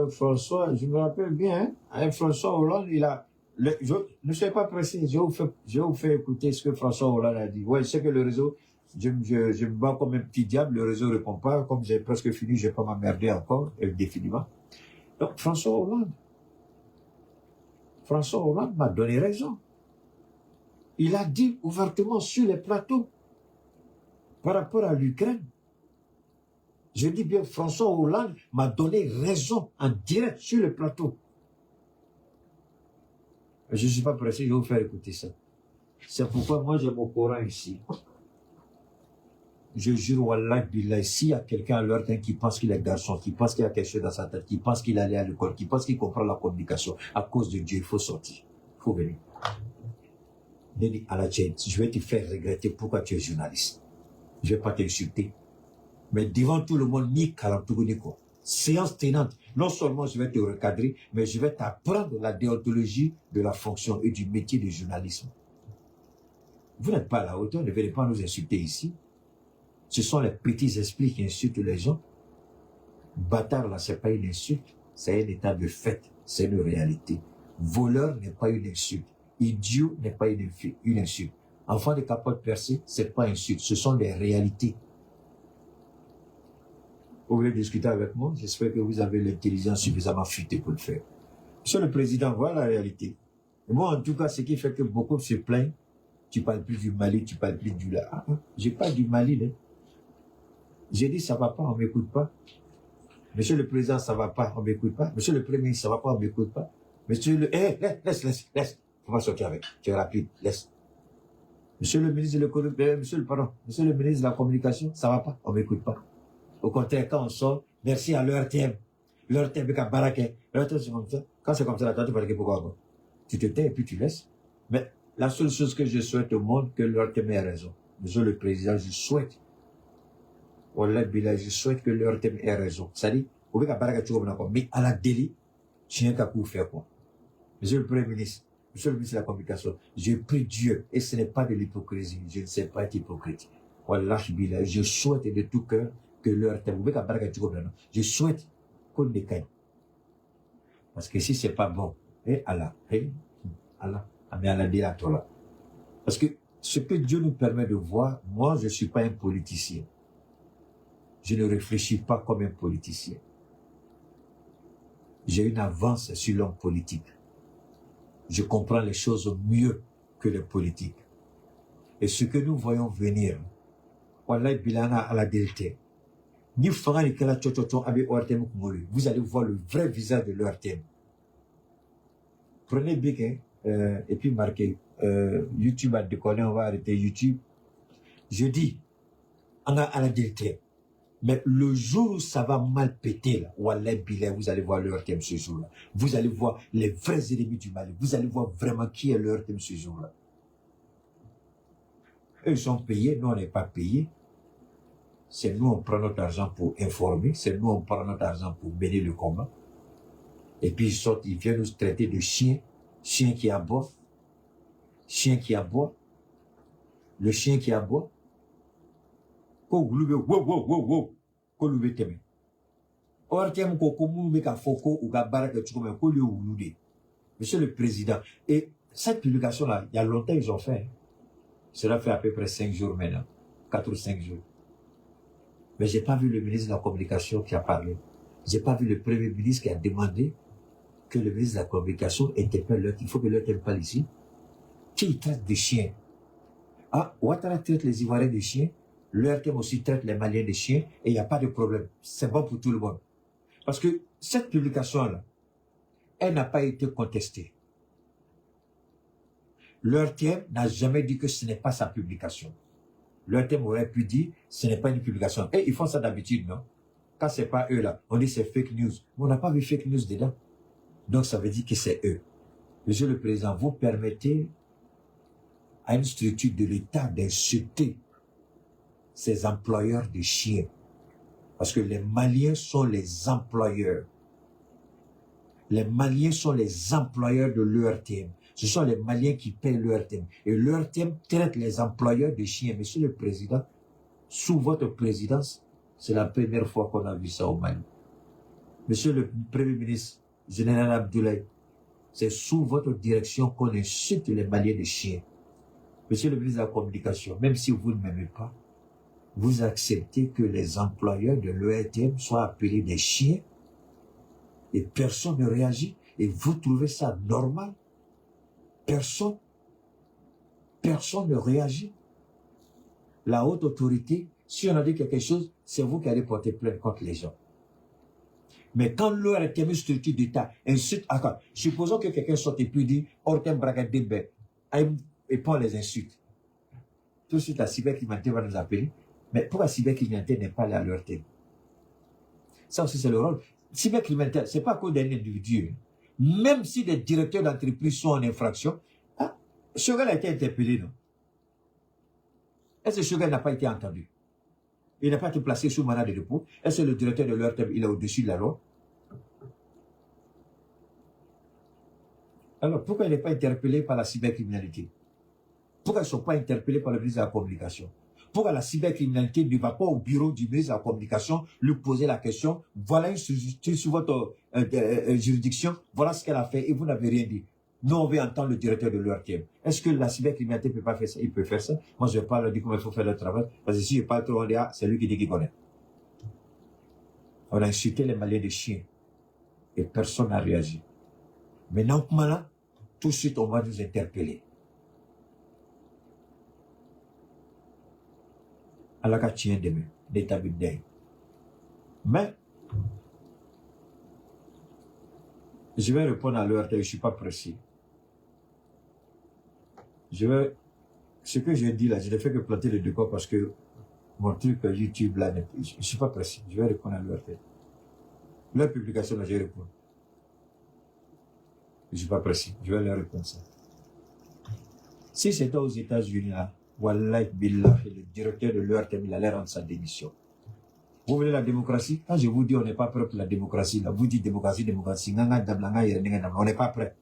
François, je me rappelle bien, hein, avec François Hollande, je ne suis pas pressé, je vais vous faire écouter ce que François Hollande a dit. Ouais, je sais que le réseau, je me bats comme un petit diable, le réseau ne répond pas, comme j'ai presque fini, je ne vais pas m'emmerder encore, indéfiniment. Donc François Hollande m'a donné raison. Il a dit ouvertement sur les plateaux par rapport à l'Ukraine. Je dis bien, François Hollande m'a donné raison en direct sur le plateau. Je ne suis pas pressé, je vais vous faire écouter ça. C'est pourquoi moi j'ai mon Coran ici. Je jure, Wallah, Billah, s'il y a quelqu'un à l'heure qui pense qu'il est garçon, qui pense qu'il y a quelque chose dans sa tête, qui pense qu'il allait à l'école, qui pense qu'il comprend la communication, à cause de Dieu, il faut sortir. Il faut venir. Denis Aladjen, je vais te faire regretter pourquoi tu es journaliste. Je ne vais pas t'insulter. Mais devant tout le monde, ni Kalantougou, séance tenante, non seulement je vais te recadrer, mais je vais t'apprendre la déontologie de la fonction et du métier de journalisme. Vous n'êtes pas à la hauteur, ne venez pas nous insulter ici. Ce sont les petits esprits qui insultent les gens. Bâtard, là, ce n'est pas une insulte, c'est un état de fait, c'est une réalité. Voleur n'est pas une insulte. Idiot n'est pas une insulte. Enfant de capote percée, ce n'est pas une insulte, ce sont des réalités. Vous voulez discuter avec moi? J'espère que vous avez l'intelligence suffisamment futée pour le faire. Monsieur le Président, voilà la réalité. Et moi, en tout cas, ce qui fait que beaucoup se plaignent, tu parles plus du Mali, tu parles plus du... J'ai pas du Mali, là. J'ai dit, ça va pas, on m'écoute pas. Monsieur le Président, ça va pas, on m'écoute pas. Monsieur le Premier ministre, ça va pas, on m'écoute pas. Monsieur le... laisse. Faut pas sortir avec. Tu es rapide, laisse. Monsieur le ministre de l'économie, monsieur le ministre de la communication, ça va pas, on m'écoute pas. Au contraire, quand on sort, merci à l'ERTM. L'ERTM, c'est comme ça. Quand c'est comme ça, tu vas dire pourquoi. Tu te tais et puis tu laisses. Mais la seule chose que je souhaite au monde, que l'ERTM ait raison. Monsieur le Président, je souhaite. Wallah Billah, je souhaite que l'ERTM ait raison. C'est-à-dire, au lieu mais à la délit, tiens qu'à coup faire quoi. Monsieur le Premier ministre, monsieur le ministre de la Communication, je prie Dieu, et ce n'est pas de l'hypocrisie, je ne sais pas être hypocrite. Wallah Billah, je souhaite de tout cœur que l'ERTM, je souhaite qu'on décaille. Parce que si c'est pas bon, Allah, mais Allah dit à toi là. Parce que ce que Dieu nous permet de voir, moi je ne suis pas un politicien. Je ne réfléchis pas comme un politicien. J'ai une avance sur l'homme politique. Je comprends les choses mieux que les politiques. Et ce que nous voyons venir, Wallah Bilana à la délte. Vous allez voir le vrai visage de l'ERTM. Prenez bien et puis marquez YouTube a décollé, on va arrêter YouTube. Je dis, on a à la délte. Mais le jour où ça va mal péter, là, Wallah Billah, vous allez voir l'ERTM ce jour-là. Vous allez voir les vrais ennemis du Mali. Vous allez voir vraiment qui est l'ERTM ce jour-là. Eux, ils sont payés, nous, on n'est pas payés. C'est nous, on prend notre argent pour informer. C'est nous, on prend notre argent pour mener le combat. Et puis, ils sortent, ils viennent nous traiter de chiens. Chien qui aboie. Chien qui aboie. Le chien qui aboie. Monsieur le Président, et cette publication-là, il y a longtemps ils ont fait. Cela fait à peu près 5 jours maintenant. 4 ou 5 jours. Mais j'ai pas vu le ministre de la Communication qui a parlé. J'ai pas vu le Premier ministre qui a demandé que le ministre de la Communication interpelle l'autre. Il faut que l'autre parle ici. Qui traite de chiens? Ouattara traite les Ivoiriens de chiens. L'ERTM aussi traite les Maliens de chiens. Et il n'y a pas de problème. C'est bon pour tout le monde. Parce que cette publication-là, elle n'a pas été contestée. L'ERTM n'a jamais dit que ce n'est pas sa publication. L'ERTM aurait pu dire, ce n'est pas une publication. Et ils font ça d'habitude, non? Quand c'est pas eux là, on dit c'est fake news. Mais on n'a pas vu fake news dedans. Donc ça veut dire que c'est eux. Monsieur le Président, vous permettez à une structure de l'État d'insulter ses employeurs de chiens. Parce que les Maliens sont les employeurs. Les Maliens sont les employeurs de l'ERTM. Ce sont les Maliens qui paient l'ERTM. Et l'ERTM traite les employeurs de chiens. Monsieur le Président, sous votre présidence, c'est la première fois qu'on a vu ça au Mali. Monsieur le Premier ministre, Général Abdoulaye, c'est sous votre direction qu'on insulte les Maliens de chiens. Monsieur le ministre de la Communication, même si vous ne m'aimez pas, vous acceptez que les employeurs de l'ERTM soient appelés des chiens et personne ne réagit et vous trouvez ça normal? Personne ne réagit. La haute autorité, si on a dit quelque chose, c'est vous qui allez porter plainte contre les gens. Mais quand l'ERTM, une structure d'État, insulte, supposons que quelqu'un sorte et puis dit, Ortem Bragadebe, et prend les insultes. Tout de suite, la cybercriminalité va nous appeler. Mais pourquoi la cybercriminalité n'est pas allée à leur thème? Ça aussi, c'est le rôle. Cybercriminalité, ce n'est pas à cause d'un individu. Même si les directeurs d'entreprise sont en infraction, ah, Choguel a été interpellé, non? Est-ce que Choguel n'a pas été entendu? Il n'a pas été placé sous mandat de dépôt. Est-ce que le directeur de leur thème, il est au-dessus de la loi? Alors, pourquoi il n'est pas interpellé par la cybercriminalité? Pourquoi ils ne sont pas interpellés par le ministre de la Communication? Pourquoi la cybercriminalité ne va pas au bureau du ministre de la Communication lui poser la question, voilà une structure sur votre juridiction, voilà ce qu'elle a fait et vous n'avez rien dit. Nous, on veut entendre le directeur de l'ORTM. Est-ce que la cybercriminalité ne peut pas faire ça? Il peut faire ça. Moi, je ne vais pas leur dire comment il faut faire le travail, parce que si je parle trop, on dit, ah, c'est lui qui dit qu'il connaît. On a insulté les Maliens de chiens et personne n'a réagi. Maintenant, là, tout de suite, on va nous interpeller. Alaka tient demain, d'état bidé. Mais, je vais répondre à l'heure, je ne suis pas précis. Ce que j'ai dit là, je ne fais que planter le décor parce que mon truc YouTube là, je ne suis pas précis. Je vais répondre à l'heure. Leur publication là, je vais répondre. Je ne suis pas précis. Je vais leur répondre ça. Si c'était aux États-Unis là, Wallah Billah, le directeur de l'ORTM, il allait rendre sa démission. Vous voulez la démocratie? Quand je vous dis on n'est pas prêt pour la démocratie, là, vous dites démocratie, on n'est pas prêt.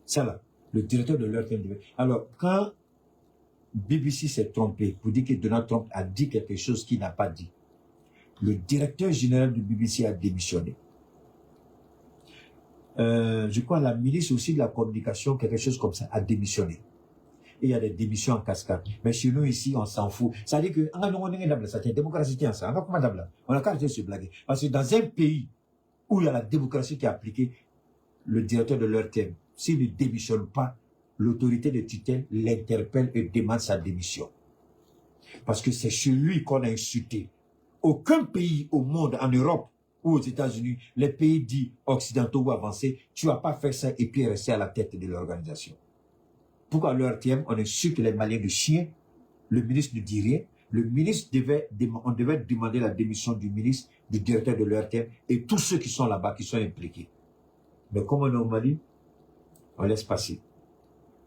Ça là, le directeur de l'ORTM. Alors, quand BBC s'est trompé pour dire que Donald Trump a dit quelque chose qu'il n'a pas dit, le directeur général du BBC a démissionné. Je crois la ministre aussi de la communication, quelque chose comme ça, a démissionné. Et il y a des démissions en cascade. Mais chez nous ici, on s'en fout. Ça veut dire que, c'est démocratie, on a qu'à se blaguer. Parce que dans un pays où il y a la démocratie qui est appliquée, le directeur de l'ORTM, s'il ne démissionne pas, l'autorité de tutelle l'interpelle et demande sa démission. Parce que c'est chez lui qu'on a insulté. Aucun pays au monde, en Europe ou aux États-Unis, les pays dits occidentaux ou avancés, tu vas pas faire ça et puis rester à la tête de l'organisation. Pourquoi l'ORTM, on insulte les Maliens de chiens, le ministre ne dit rien, le ministre on devait demander la démission du ministre, du directeur de l'ORTM et tous ceux qui sont là-bas, qui sont impliqués. Mais comme on est au Mali, on laisse passer.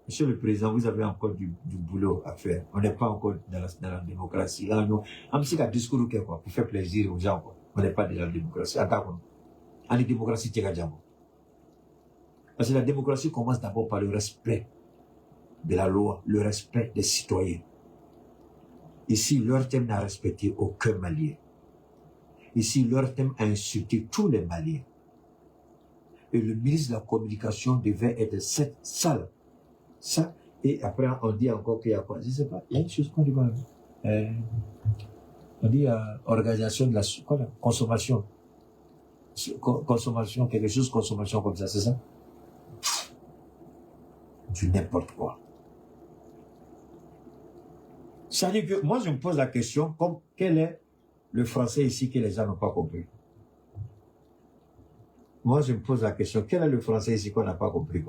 Monsieur le Président, vous avez encore du boulot à faire. On n'est pas encore dans la démocratie. Là, nous, on a un discours pour faire plaisir aux gens. On n'est pas dans la démocratie. En démocratie, parce que la démocratie commence d'abord par le respect de la loi, le respect des citoyens. Ici, l'ORTM n'a respecté aucun Malien. Ici, l'ORTM a insulté tous les Maliens. Et le ministre de la Communication devait être cette salle. Ça, et après, on dit encore qu'il y a quoi? Je ne sais pas, il y a une chose qu'on dit quoi? On dit organisation de la consommation. Consommation, quelque chose, consommation comme ça, c'est ça? Du n'importe quoi. Ça veut dire que moi, je me pose la question, comme quel est le français ici que les gens n'ont pas compris? Moi, je me pose la question, quel est le français ici qu'on n'a pas compris?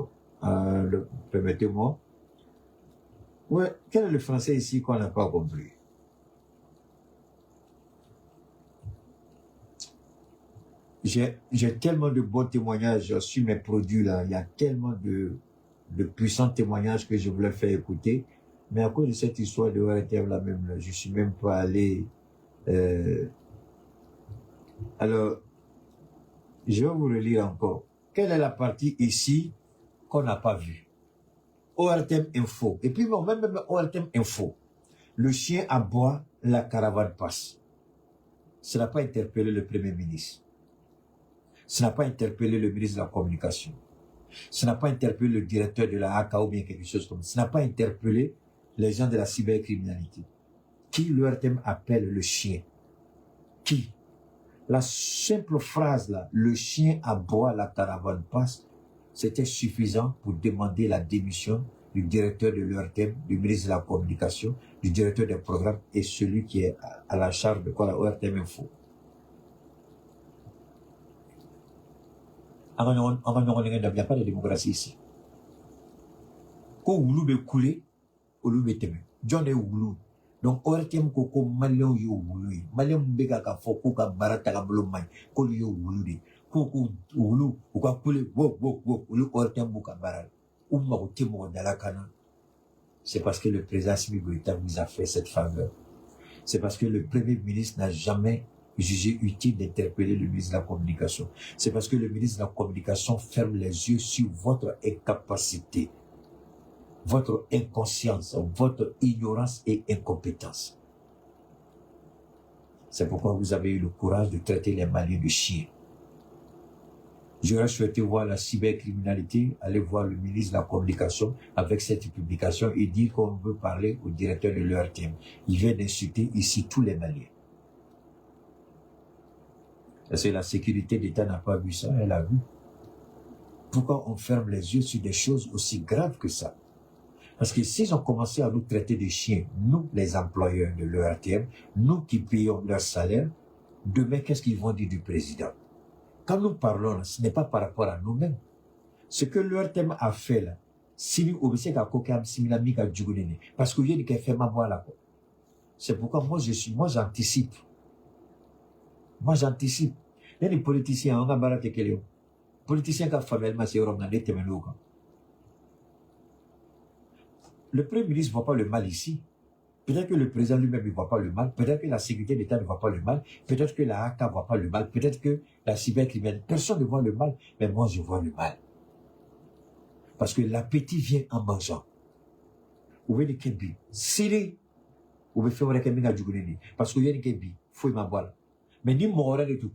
Permettez-moi. Ouais, quel est le français ici qu'on n'a pas compris? J'ai tellement de bons témoignages sur mes produits là, il y a tellement de puissants témoignages que je voulais faire écouter. Mais à cause de cette histoire de ORTM là même, là, je suis même pas allé. Alors, je vais vous relire encore. Quelle est la partie ici qu'on n'a pas vue? ORTM Info. Et puis bon, même ORTM Info. Le chien aboie, la caravane passe. Ça n'a pas interpellé le Premier ministre. Ça n'a pas interpellé le ministre de la Communication. Ça n'a pas interpellé le directeur de la ACA ou bien quelque chose comme ça. Ça n'a pas interpellé les gens de la cybercriminalité. Qui l'ORTM appelle le chien? Qui? La simple phrase là, le chien aboie, la caravane passe, c'était suffisant pour demander la démission du directeur de l'ORTM, du ministre de la Communication, du directeur des programmes et celui qui est à la charge de quoi la ORTM Info. Il n'y a pas de démocratie ici. Quand Oulu be coulé, Oulu be teme. John est Oulu. Donc ORTM ko Maliens yo wulu Maliens mbeka ka fo ko ka barata ka bolo mai ko yo wulu de ko wulu ko ka kule wo wulu ORTM buka baral umma ko timo dalakana. C'est parce que le président Assimi Goïta vous a fait cette faveur. C'est parce que le Premier ministre n'a jamais jugé utile d'interpeller le ministre de la Communication. C'est parce que le ministre de la Communication ferme les yeux sur votre incapacité, votre inconscience, votre ignorance et incompétence. C'est pourquoi vous avez eu le courage de traiter les Maliens de chiens. J'aurais souhaité voir la cybercriminalité, aller voir le ministre de la Communication avec cette publication et dire qu'on veut parler au directeur de l'ERTM. Il vient d'insulter ici tous les Maliens. Parce que la sécurité d'État n'a pas vu ça, elle a vu. Pourquoi on ferme les yeux sur des choses aussi graves que ça? Parce que s'ils ont commencé à nous traiter de chiens, nous, les employeurs de l'ERTM, nous qui payons leur salaire, demain, qu'est-ce qu'ils vont dire du président? Quand nous parlons, ce n'est pas par rapport à nous-mêmes. Ce que l'ERTM a fait là, c'est parce que c'est pourquoi moi j'anticipe. Moi j'anticipe. Il y a des politiciens, on a baraté quelqu'un. Politiciens qui ont fait le Premier ministre ne voit pas le mal ici. Peut-être que le président lui-même ne voit pas le mal. Peut-être que la sécurité d'État ne voit pas le mal. Peut-être que la AK ne voit pas le mal. Peut-être que la cybercriminalité. Personne ne voit le mal. Mais moi, je vois le mal. Parce que l'appétit vient en mangeant. Vous voyez les kebi. Si vous voulez faire des kebi à Djougouni. Parce que vous voyez les kebi. Il faut y m'avoir. Mais ni mon de tout.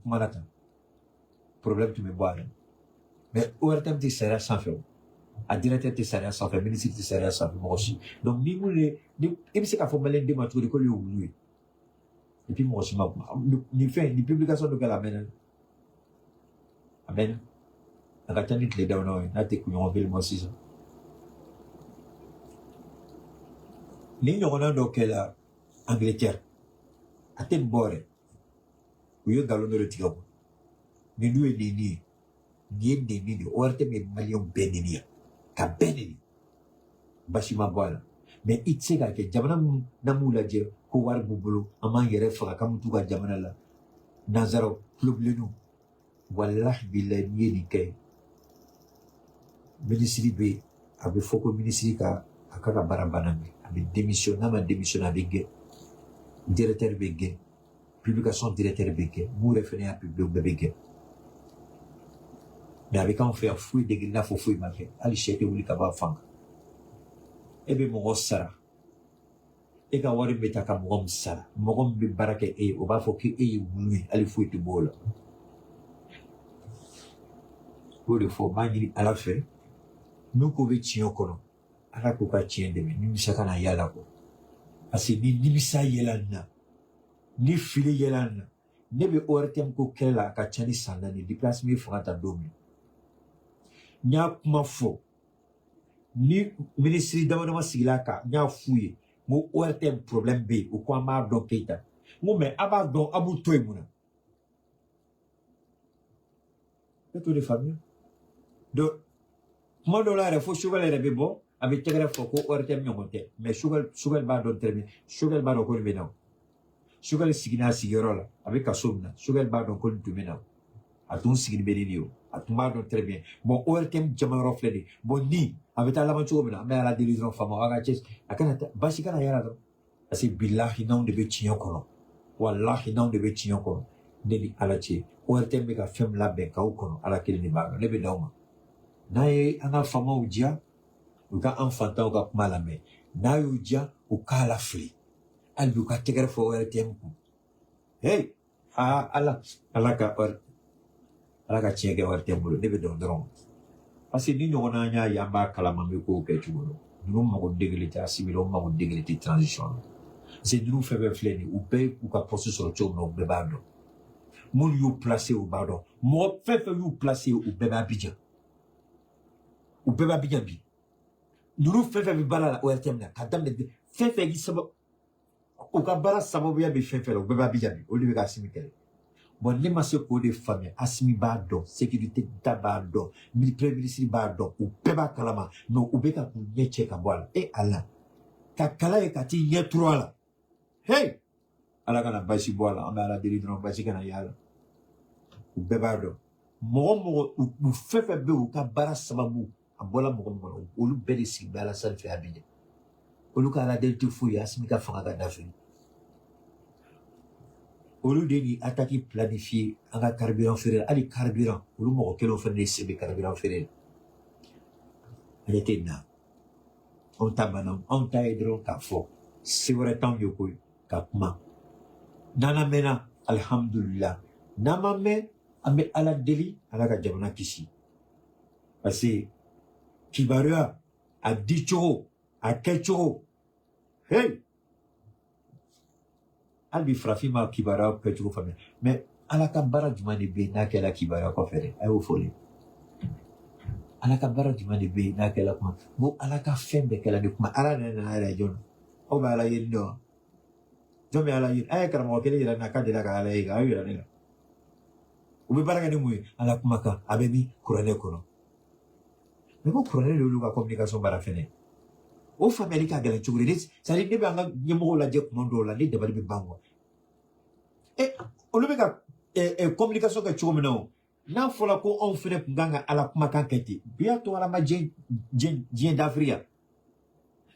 Problème, tu me bois. Mais où est-ce que tu seras sans faire? A directeur te sariya sanfɛ, ministre te sariya sanfɛ, mɔgɔ si. Donc ni mun ye i bɛ se k'a fɔ maliyɛn den ma cogo di ko y'o wulu ye. Et puis mɔgɔ si ma kuma. Nin fɛn ni publication dɔ kɛla a mɛnna. A mɛnna. A ka ca ni tile daminɛw ye n'a tɛ kunɲɔgɔn kelen bɔ sisan. Ni ɲɔgɔnna dɔ kɛla Angleterre a tɛ nin bɔ yɛrɛ. U ye nkalon dɔ de tigɛ o. Nin dun ye neni ye. Nin ye neni de ye. ORTM ye maliyɛnw bɛɛ neni ye. Ka bɛɛ neni. Basi ma bɔ a la. Mais i tɛ se k'a kɛ jamana min n'an m'u lajɛ ko wari b'u bolo an b'an yɛrɛ faga k'an bɛ t'u ka jamana la. Nanzaraw kulobilenninw walahi bilahi n'i ye nin kɛ minisiri bɛ yen a bɛ fɔ ko minisiri ka a ka baara banna bi a bɛ démission n'a ma démission a bɛ gɛn directeur bɛ gɛn publication directeur bɛ gɛn mun yɛrɛ fana y'a publié o bɛɛ bɛ gɛn. Mais avec un fait fouille de n'a faut fouille ma fait ali chete wuli ka ba fanga e be mɔgɔ sara e ka wari bɛ ta ka mɔgɔ min sara mɔgɔ min bɛ baara kɛ e ye o b'a fɔ k'e ye wulu ye ali foyi tɛ bɔ o la o de fɔ b'a ɲini ala fɛ n'u ko bɛ tiɲɛ kɔnɔ ala k'u ka tiɲɛ dɛmɛ nimisa ka na yala kɔ parce que ni nimisa yɛlɛ nin na ni fili yɛlɛ nin na ne bɛ ORTM ko kɛlɛ la a ka ca ni san naani depuis Assimi fanga ta don min. N y'a kuma fɔ ni minisiri dama dama sigila kan n y'a f'u ye n ko ORTM problème bɛ yen u ko an b'a dɔn Keita n ko mais a b'a dɔn a b'u to yen mun na ne t'o de faamuya donc kuma dɔw la yɛrɛ fo Choguel yɛrɛ bɛ bɔ a bɛ tɛgɛrɛ fɔ ko ORTM ɲɔgɔn tɛ mais Choguel b'a dɔn très bien Choguel b'a dɔn ko nin bɛ na o Choguel sigi n'a sigiyɔrɔ la a bɛ kaso min na Choguel b'a dɔn ko nin tun bɛ na o a tun sigilen bɛ nin de o a tun b'a dɔn très bien bon ORTM jamayɔrɔ filɛ de bon ni a bɛ taa laban cogo min na an bɛ ala deli dɔrɔn faama a ka cɛ a kana basi kana yala dɔrɔn parce que bilahi n'anw de bɛ tiɲɛ kɔnɔ walahi n'anw de bɛ tiɲɛ kɔnɔ ne ni ala cɛ ORTM bɛ ka fɛn min labɛn k'aw kɔnɔ ala kelen de b'a dɔn ne bɛ d'aw ma n'a ye an ka faamaw diya u ka an fantanw ka kuma lamɛn n'a y'u diya u k'a lafili hali bi u ka tɛgɛrɛ fɔ ORTM kun hey ala ka tiɲɛ kɛ ORTM bolo ne bɛ dɔn dɔrɔn parce que ni ɲɔgɔnna an y'a ye an b'a kalama an bɛ kow kɛ cogo dɔn ninnu mago degeli tɛ Assimi la u mago degeli tɛ transition la parce que ninnu fɛn fɛn filɛ nin ye u bɛɛ y'u ka poste sɔrɔ cogo min na u bɛɛ b'a dɔn minnu y'u placé u b'a dɔn mɔgɔ fɛn fɛn y'u placé u bɛɛ bɛ Abidjan u bɛɛ bɛ Abidjan bi ninnu fɛn fɛn bɛ baara la ORTM na ka daminɛ fɛn fɛn sababu u ka baara sababuya bɛ fɛn fɛn la u bɛɛ bɛ Abidjan bi olu de bɛ ka Assimi kɛlɛ bon ne ma se k'o de faamuya Assimi b'a dɔn sécurité d'État b'a dɔn premier ministre b'a dɔn u bɛɛ b'a kalama mais u bɛ ka k'u ɲɛ cɛ ka bɔ a la e Ala ka kala ye ka t'i ɲɛ turu a la Hey! Ala kana basi boala, on a la délire dans basi kana yala. Ou bebado. Mogo ou fefe be ou ka bara sababu. Abola mogo olu beli si bala sal fe abide. Olu ka la deltu fouille asmi ka fanga ka dafini. Olu deni attaque planifié anga carburant ferré ali carburant olu mogo kelo fene sebe carburant ferré. Ayete na. On tabanam on ta edron ka fo. C'est vrai tant yoko ka kuma. Nana mena alhamdulillah. Nama me ame ala deli ala ka jamana kisi. Parce que kibarua a dit chogo a kechogo. Hey! Albi frafima kibara kechogo famille. Mais ala ka bara jumani be na kela kibara ko fere. Ay o foli. Ala ka bara jumani be na kela kuma. Bo ala ka fembe kela de kuma ala na ala jon. O ba ala yendo. Jome ala yin ay karamo kele ira na ka de la ka ala yiga ayira ne. Ubi bara ngani muye ala kuma ka abebi kurane kono. Mais ko kurane le luga communication bara fene. O famille ka gala chugure ça dit be anga nyemo la je mondo la ni de bari be bango. E o le ka communication ka chugumino. Na fola ko on fene nganga ala kuma kan kete. Bientôt ala ma jen d'Afrique.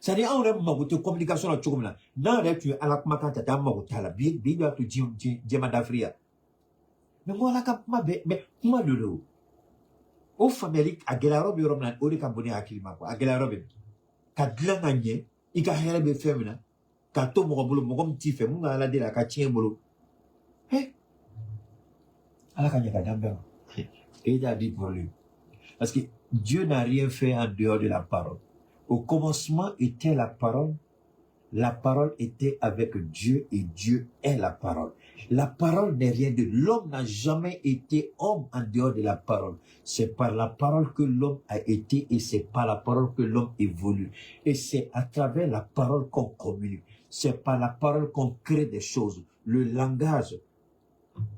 Ça dit, on a une communication à Tchoukoumla. Non, là, tu as la communication à Tchoukoumla. Bien, bien, tu dis, Djema d'Afrique. Mais moi, la mais moi, de l'eau. Au famille, à Gelarob, il y a un cabonné à Kilima. À Gelarob, Kadlanganye, il y a un peu féminin. Kato, mon boulot, mon petit fait, mon gars, la katien boulot. Hé? À la kanya kadambe. Et il a dit pour lui. Parce que Dieu n'a rien fait en dehors de la parole. Au commencement était la parole était avec Dieu et Dieu est la parole. La parole n'est rien de l'homme n'a jamais été homme en dehors de la parole. C'est par la parole que l'homme a été et c'est par la parole que l'homme évolue. Et c'est à travers la parole qu'on communique. C'est par la parole qu'on crée des choses. Le langage,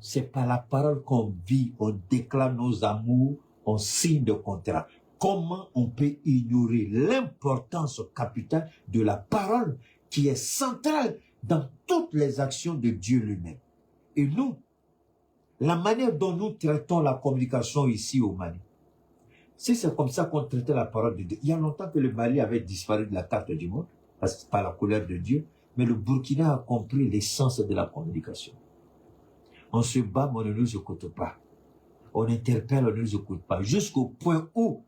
c'est par la parole qu'on vit, on déclare nos amours, on signe de contrat. Comment on peut ignorer l'importance capitale de la parole qui est centrale dans toutes les actions de Dieu lui-même. Et nous, la manière dont nous traitons la communication ici au Mali, c'est comme ça qu'on traitait la parole de Dieu. Il y a longtemps que le Mali avait disparu de la carte du monde, parce que par la colère de Dieu, mais le Burkina a compris l'essence de la communication. On se bat, mais on ne nous écoute pas. On interpelle, on ne nous écoute pas. Jusqu'au point où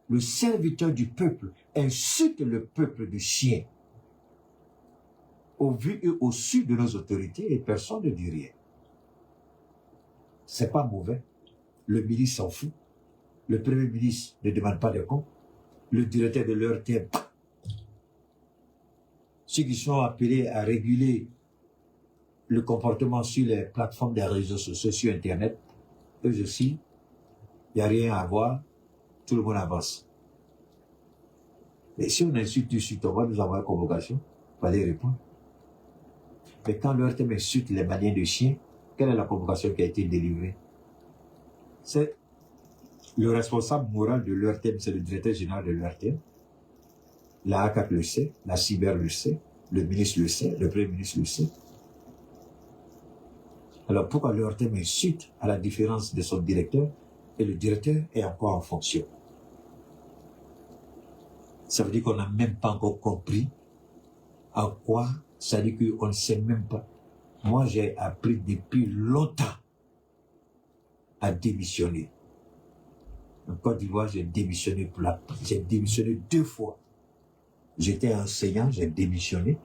le serviteur du peuple insulte le peuple de chiens. Au vu et au su de nos autorités, et personne ne dit rien. C'est pas mauvais. Le ministre s'en fout. Le premier ministre ne demande pas de comptes. Le directeur de l'ERTM. Ceux qui sont appelés à réguler le comportement sur les plateformes des réseaux sociaux, sur Internet, eux aussi, il n'y a rien à voir. Tout le monde avance. Mais si on insulte tout de suite, on va nous envoyer convocation, on va les répondre. Mais quand l'ERTM insulte les Maliens de chiens, quelle est la convocation qui a été délivrée? C'est le responsable moral de l'ERTM, c'est le directeur général de l'ERTM. La A4 le sait, la cyber le sait, le ministre le sait, le premier ministre le sait. Alors pourquoi l'ERTM insulte à la différence de son directeur et le directeur est encore en fonction? Ça veut dire qu'on n'a même pas encore compris à quoi, ça veut dire qu'on ne sait même pas. Moi, j'ai appris depuis longtemps à démissionner. En Côte d'Ivoire, j'ai démissionné j'ai démissionné 2 fois. J'étais enseignant, j'ai démissionné.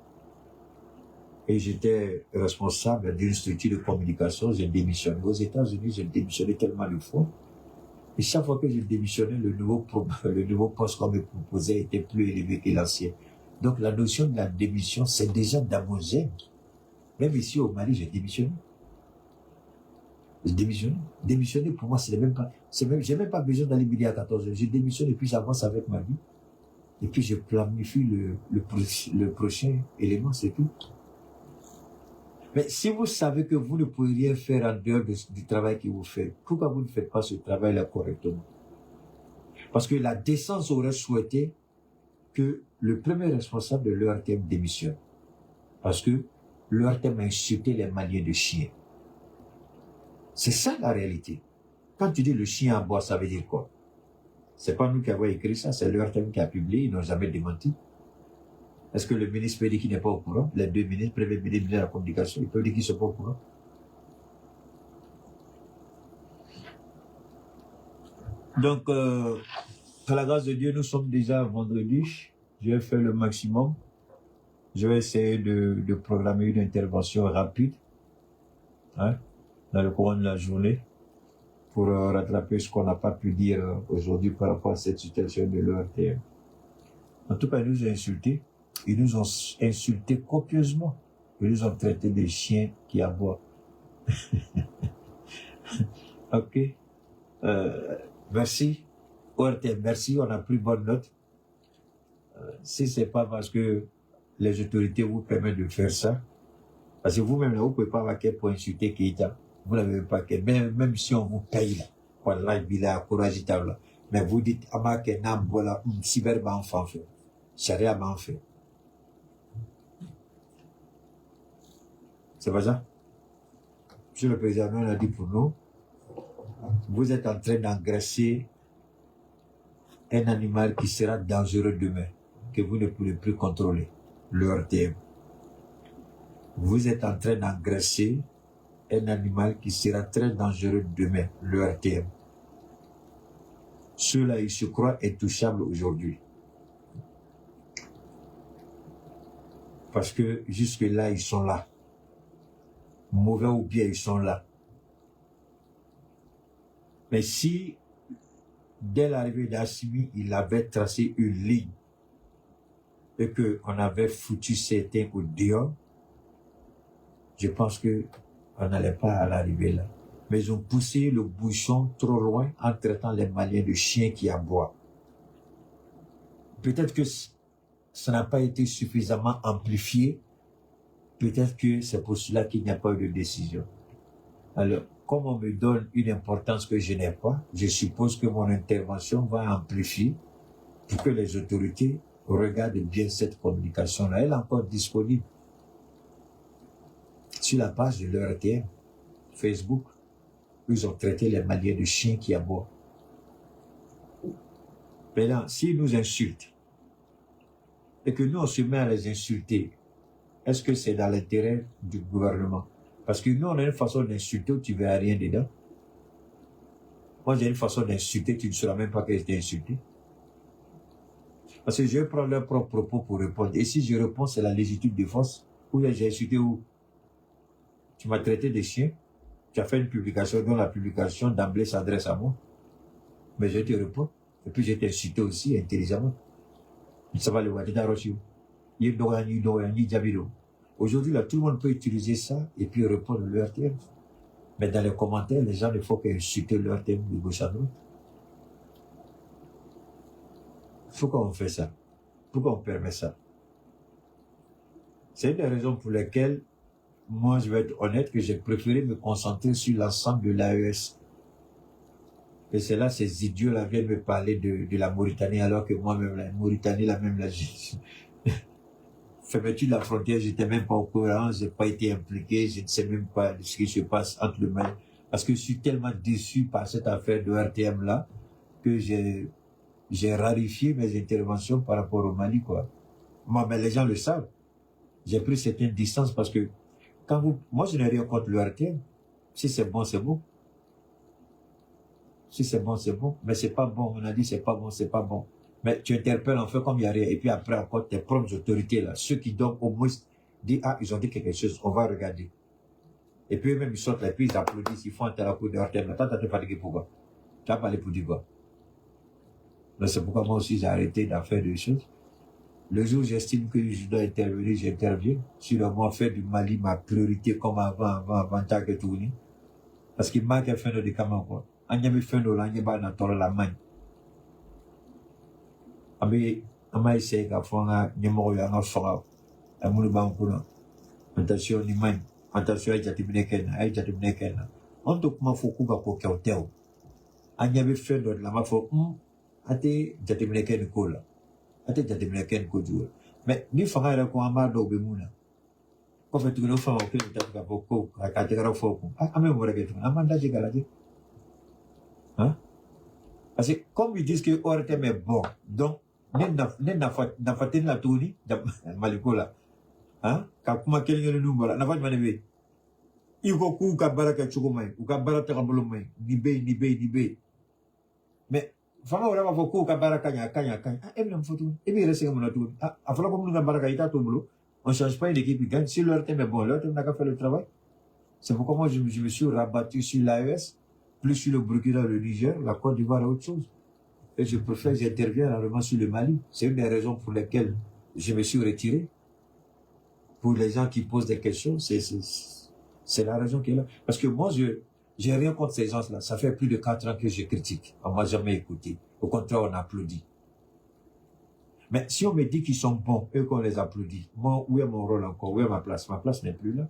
Et j'étais responsable d'une structure de communication, j'ai démissionné. Aux États-Unis, j'ai démissionné tellement de fois. Et chaque fois que j'ai démissionné, le nouveau poste qu'on me proposait était plus élevé que l'ancien. Donc la notion de la démission, c'est déjà dans mon gène. Même ici au Mali, j'ai démissionné. J'ai démissionné. Démissionner, pour moi, j'ai même pas besoin d'aller midi à 14 heures. J'ai démissionné et puis j'avance avec ma vie. Et puis je planifie le prochain élément, c'est tout. Mais si vous savez que vous ne pouvez rien faire en dehors du travail que vous faites, pourquoi vous ne faites pas ce travail-là correctement? Parce que la décence aurait souhaité que le premier responsable de l'ERTM démissionne. Parce que l'ORTM a insulté les Maliens de chiens. C'est ça la réalité. Quand tu dis le chien aboie, ça veut dire quoi? C'est pas nous qui avons écrit ça, c'est l'ORTM qui a publié, ils n'ont jamais démenti. Est-ce que le ministre peut dire qu'il n'est pas au courant? Les deux ministres, premier ministre de la communication, ils peuvent dire qu'ils ne sont pas au courant. Donc, à la grâce de Dieu, nous sommes déjà vendredi. Je vais faire le maximum. Je vais essayer de programmer une intervention rapide dans le courant de la journée pour rattraper ce qu'on n'a pas pu dire aujourd'hui par rapport à cette situation de l'ORTM. En tout cas, ils nous ont insultés. Ils nous ont insultés copieusement. Ils nous ont traités de chiens qui aboient. Ok. Merci. ORTM, merci. On a pris bonne note. Si c'est pas parce que les autorités vous permettent de faire ça, parce que vous-même, là, vous ne pouvez pas vaquer pour insulter Keïta. Vous n'avez pas qu'à, même si on vous paye là, voilà, il a courage là. Mais vous dites, Amake Nam, voilà, cyber ban fait, charia ban fait. C'est pas ça? Monsieur le Président, on a dit pour nous, vous êtes en train d'engraisser un animal qui sera dangereux demain, que vous ne pourrez plus contrôler, l'ORTM. Vous êtes en train d'engraisser un animal qui sera très dangereux demain, l'ORTM. Ceux-là, ils se croient intouchables aujourd'hui. Parce que jusque-là, ils sont là. Mauvais ou bien, ils sont là. Mais si, dès l'arrivée d'Assimi, il avait tracé une ligne et qu'on avait foutu certains au dehors, je pense que on n'allait pas à l'arrivée là. Mais ils ont poussé le bouchon trop loin en traitant les Maliens de chiens qui aboient. Peut-être que ça n'a pas été suffisamment amplifié. Peut-être que c'est pour cela qu'il n'y a pas eu de décision. Alors, comme on me donne une importance que je n'ai pas, je suppose que mon intervention va amplifier pour que les autorités regardent bien cette communication-là. Elle est encore disponible sur la page de l'ORTM, Facebook. Ils ont traité les Maliens de chiens qui aboient. Maintenant, s'ils nous insultent et que nous on se met à les insulter, est-ce que c'est dans l'intérêt du gouvernement? Parce que nous, on a une façon d'insulter où tu ne verras rien dedans. Moi, j'ai une façon d'insulter, tu ne sauras même pas que j'étais insulté. Parce que je vais prendre leurs propres propos pour répondre. Et si je réponds, c'est la légitime défense. Où j'ai insulté où? Tu m'as traité de chien. Tu as fait une publication dont la publication d'emblée s'adresse à moi. Mais je te réponds. Et puis je t'ai insulté aussi intelligemment. Ça va le voir. Aujourd'hui, là, tout le monde peut utiliser ça et puis répondre à l'ORTM. Mais dans les commentaires, les gens ne font qu'insulter l'ORTM de gauche à droite. Pourquoi on fait ça? Pourquoi on permet ça? C'est une des raisons pour lesquelles, moi, je vais être honnête, que j'ai préféré me concentrer sur l'ensemble de l'AES. Et c'est là, ces idiots-là viennent me parler de la Mauritanie, alors que moi-même, la Mauritanie, fermeture de la frontière, j'étais même pas au courant, j'ai pas été impliqué, je ne sais même pas ce qui se passe entre le Mali. Parce que je suis tellement déçu par cette affaire de RTM là, que j'ai rarifié mes interventions par rapport au Mali, quoi. Moi, mais les gens le savent. J'ai pris certaines distances parce que moi je n'ai rien contre le RTM. Si c'est bon, c'est bon. Si c'est bon, c'est bon. Mais c'est pas bon. On a dit c'est pas bon, c'est pas bon. Mais tu interpelles en fait comme il n'y a rien. Et puis après encore tes propres autorités là, ceux qui doivent au moins dire ah ils ont dit quelque chose, on va regarder. Et puis même ils sortent et puis ils applaudissent, ils font un tel coup de RTM. Attends, t'es fatigué pourquoi? Tu as parlé pour dire quoi? Donc c'est pourquoi moi aussi j'ai arrêté d'en faire des choses. Le jour où j'estime que je dois intervenir, j'interviens. Si le moi faire du Mali ma priorité comme avant tant que tout. Parce qu'il manque un fin de décamant quoi. Anyami fin de l'anyeba na toro la main. Abi ama essayer ka fonga nyemo ya nga fonga. Amunu bankuna. Attention ni main. Attention ay jatimine ken. On to kuma foku ba ko hotel. Anyami fin de la ma fo ate jatimine ken ko la. Ate jatimine ken ko du. Mais ni fonga ra ko ama do be muna. Quand tu nous fais aucun état de beaucoup, à quatre fois, à même vous regrettez, à mandat de galadé. Hein? Parce que comme ils disent que ORTM est bon, donc, n'a fait la tournée, Malikola. Hein? Quand comment quelqu'un nous voilà, n'a pas de manévé. Il faut qu'on baraka choukoumay, ou baraka rambolomay, ni bé. Mais, fama wala ma foko baraka kanya. Ah, et bien, photo. Et bien, restez comme la tour. Ah, à falloir comme nous baraka ita tout boulot. On ne change pas une équipe qui gagne. Si leur thème est bon, leur thème n'a qu'à faire le travail. C'est pourquoi moi, je me suis rabattu sur l'AES, plus sur le Burkina, le Niger, la Côte d'Ivoire et autre chose. Et je préfère, j'interviens rarement sur le Mali. C'est une des raisons pour lesquelles je me suis retiré. Pour les gens qui posent des questions, c'est la raison qui est là. Parce que moi, j'ai rien contre ces gens-là. Ça fait plus de 4 ans que je critique. On m'a jamais écouté. Au contraire, on applaudit. Mais si on me dit qu'ils sont bons et qu'on les applaudit, moi, où est mon rôle encore? Où est ma place? Ma place n'est plus là.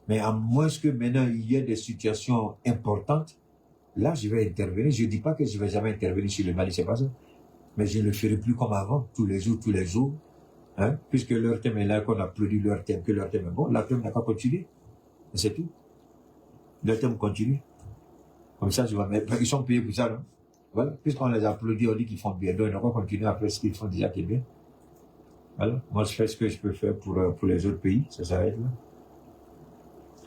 Mais à moins que maintenant il y ait des situations importantes, là, je vais intervenir. Je ne dis pas que je ne vais jamais intervenir sur le Mali, c'est pas ça. Mais je ne le ferai plus comme avant, tous les jours. Hein? Puisque leur thème est là, qu'on applaudit leur thème, que leur thème est bon, leur thème n'a qu'à continuer. C'est tout. Leur thème continue. Comme ça, ils sont payés pour ça, non? Voilà. Puisqu'on les applaudit, on dit qu'ils font bien. Donc, ils n'ont pas continué à faire ce qu'ils font déjà qui est bien. Voilà. Moi, je fais ce que je peux faire pour les autres pays. Ça s'arrête là.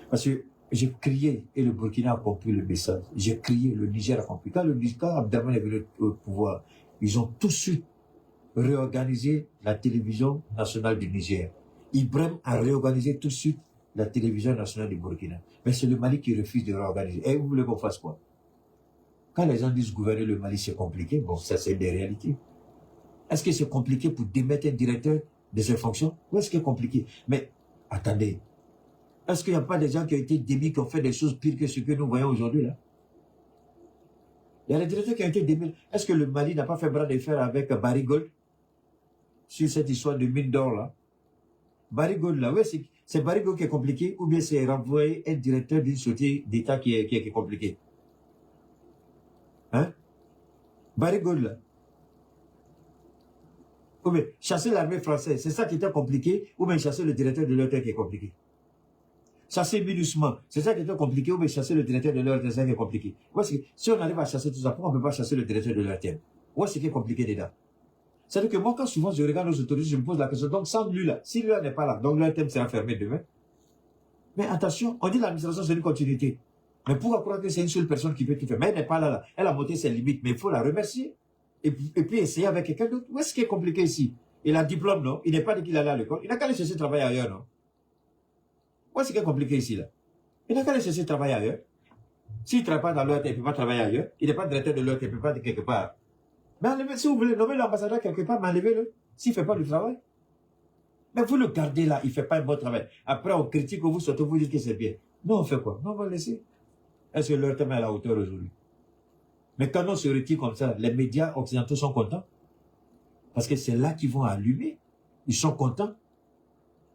Parce que j'ai crié et le Burkina a compris le message. J'ai crié, le Niger a compris. Quand Abdelrahmane est venu au pouvoir, ils ont tout de suite réorganisé la télévision nationale du Niger. Ibrahim a réorganisé tout de suite la télévision nationale du Burkina. Mais c'est le Mali qui refuse de réorganiser. Et vous voulez qu'on fasse quoi? Quand les gens disent gouverner le Mali, c'est compliqué, bon, ça c'est des réalités. Est-ce que c'est compliqué pour démettre un directeur de ses fonctions? Ou est-ce que c'est compliqué? Mais, attendez. Est-ce qu'il n'y a pas des gens qui ont été démis, qui ont fait des choses pires que ce que nous voyons aujourd'hui, là? Il y a des directeurs qui ont été démis. Est-ce que le Mali n'a pas fait bras de fer avec Barry Gold sur cette histoire de mine d'or, là? Barry Gold, là, ouais, c'est Barry Gold qui est compliqué, ou bien c'est renvoyer un directeur d'une société d'État qui est compliqué? Hein? Barry Gold, là. Ou bien chasser l'armée française, c'est ça qui était compliqué, ou bien chasser le directeur de l'OTAN qui est compliqué? Chasser MINUSMA, c'est ça qui était compliqué, ou bien chasser le directeur de l'OTAN qui est compliqué? Si on arrive à chasser tout ça, pourquoi on ne peut pas chasser le directeur de l'OTAN? Où est-ce qui est compliqué dedans? C'est-à-dire que moi, quand souvent je regarde nos autorités, je me pose la question, donc sans lui là, si lui là n'est pas là, donc l'OTAN sera fermé demain. Mais attention, on dit l'administration c'est une continuité. Mais pourquoi croire que c'est une seule personne qui peut tout faire? Mais elle n'est pas là. Elle a monté ses limites, mais il faut la remercier. Et puis essayer avec quelqu'un d'autre. Où est-ce qui est compliqué ici? Il a un diplôme, non? Il n'est pas dit qu'il allait à l'école. Il n'a qu'à aller chercher travail ailleurs, non? Où est-ce qui est compliqué ici, là? Il n'a qu'à aller chercher travail ailleurs. S'il ne travaille pas dans l'OTAN, il ne peut pas travailler ailleurs. Il n'est pas directeur de l'OTAN, il ne peut pas être quelque part. Mais enlevez, si vous voulez nommer l'ambassadeur quelque part, mais enlevez-le. S'il ne fait pas du travail. Mais vous le gardez là, il ne fait pas un bon travail. Après, on critique, vous sortez, vous dites que c'est bien. Non, on fait quoi? Non, on va le laisser. Est-ce que leur thème est à la hauteur aujourd'hui? Mais quand on se retire comme ça, les médias occidentaux sont contents. Parce que c'est là qu'ils vont allumer. Ils sont contents.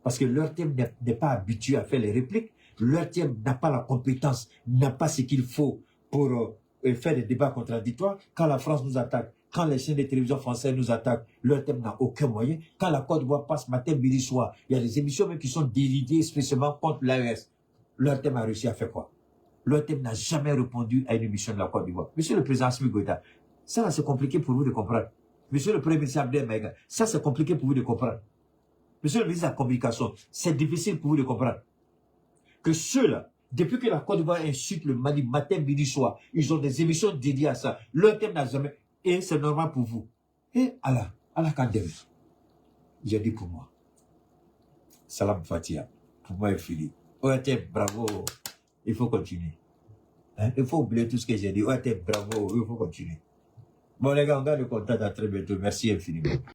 Parce que leur thème n'est pas habitué à faire les répliques. Leur thème n'a pas la compétence, n'a pas ce qu'il faut pour faire des débats contradictoires. Quand la France nous attaque, quand les chaînes de télévision françaises nous attaquent, leur thème n'a aucun moyen. Quand la Côte d'Ivoire passe matin, midi, soir, il y a des émissions même qui sont dédiées spécialement contre l'AES. Leur thème a réussi à faire quoi? Leur thème n'a jamais répondu à une émission de la Côte d'Ivoire. Monsieur le président Assimi Goïta, ça c'est compliqué pour vous de comprendre. Monsieur le premier ministre Abdel Maïga, ça c'est compliqué pour vous de comprendre. Monsieur le ministre de la Communication, c'est difficile pour vous de comprendre. Que ceux-là, depuis que la Côte d'Ivoire insulte le Mali matin, midi, soir, ils ont des émissions dédiées à ça. Leur thème n'a jamais... Et c'est normal pour vous. Et Allah Kandem, j'ai dit pour moi. Salam Fatia. Pour moi, il finit. ORTM, bravo. Il faut continuer. Hein? Il faut oublier tout ce que j'ai dit. ORTM, bravo. Il faut continuer. Bon, les gars, on garde le contact à très bientôt. Merci infiniment.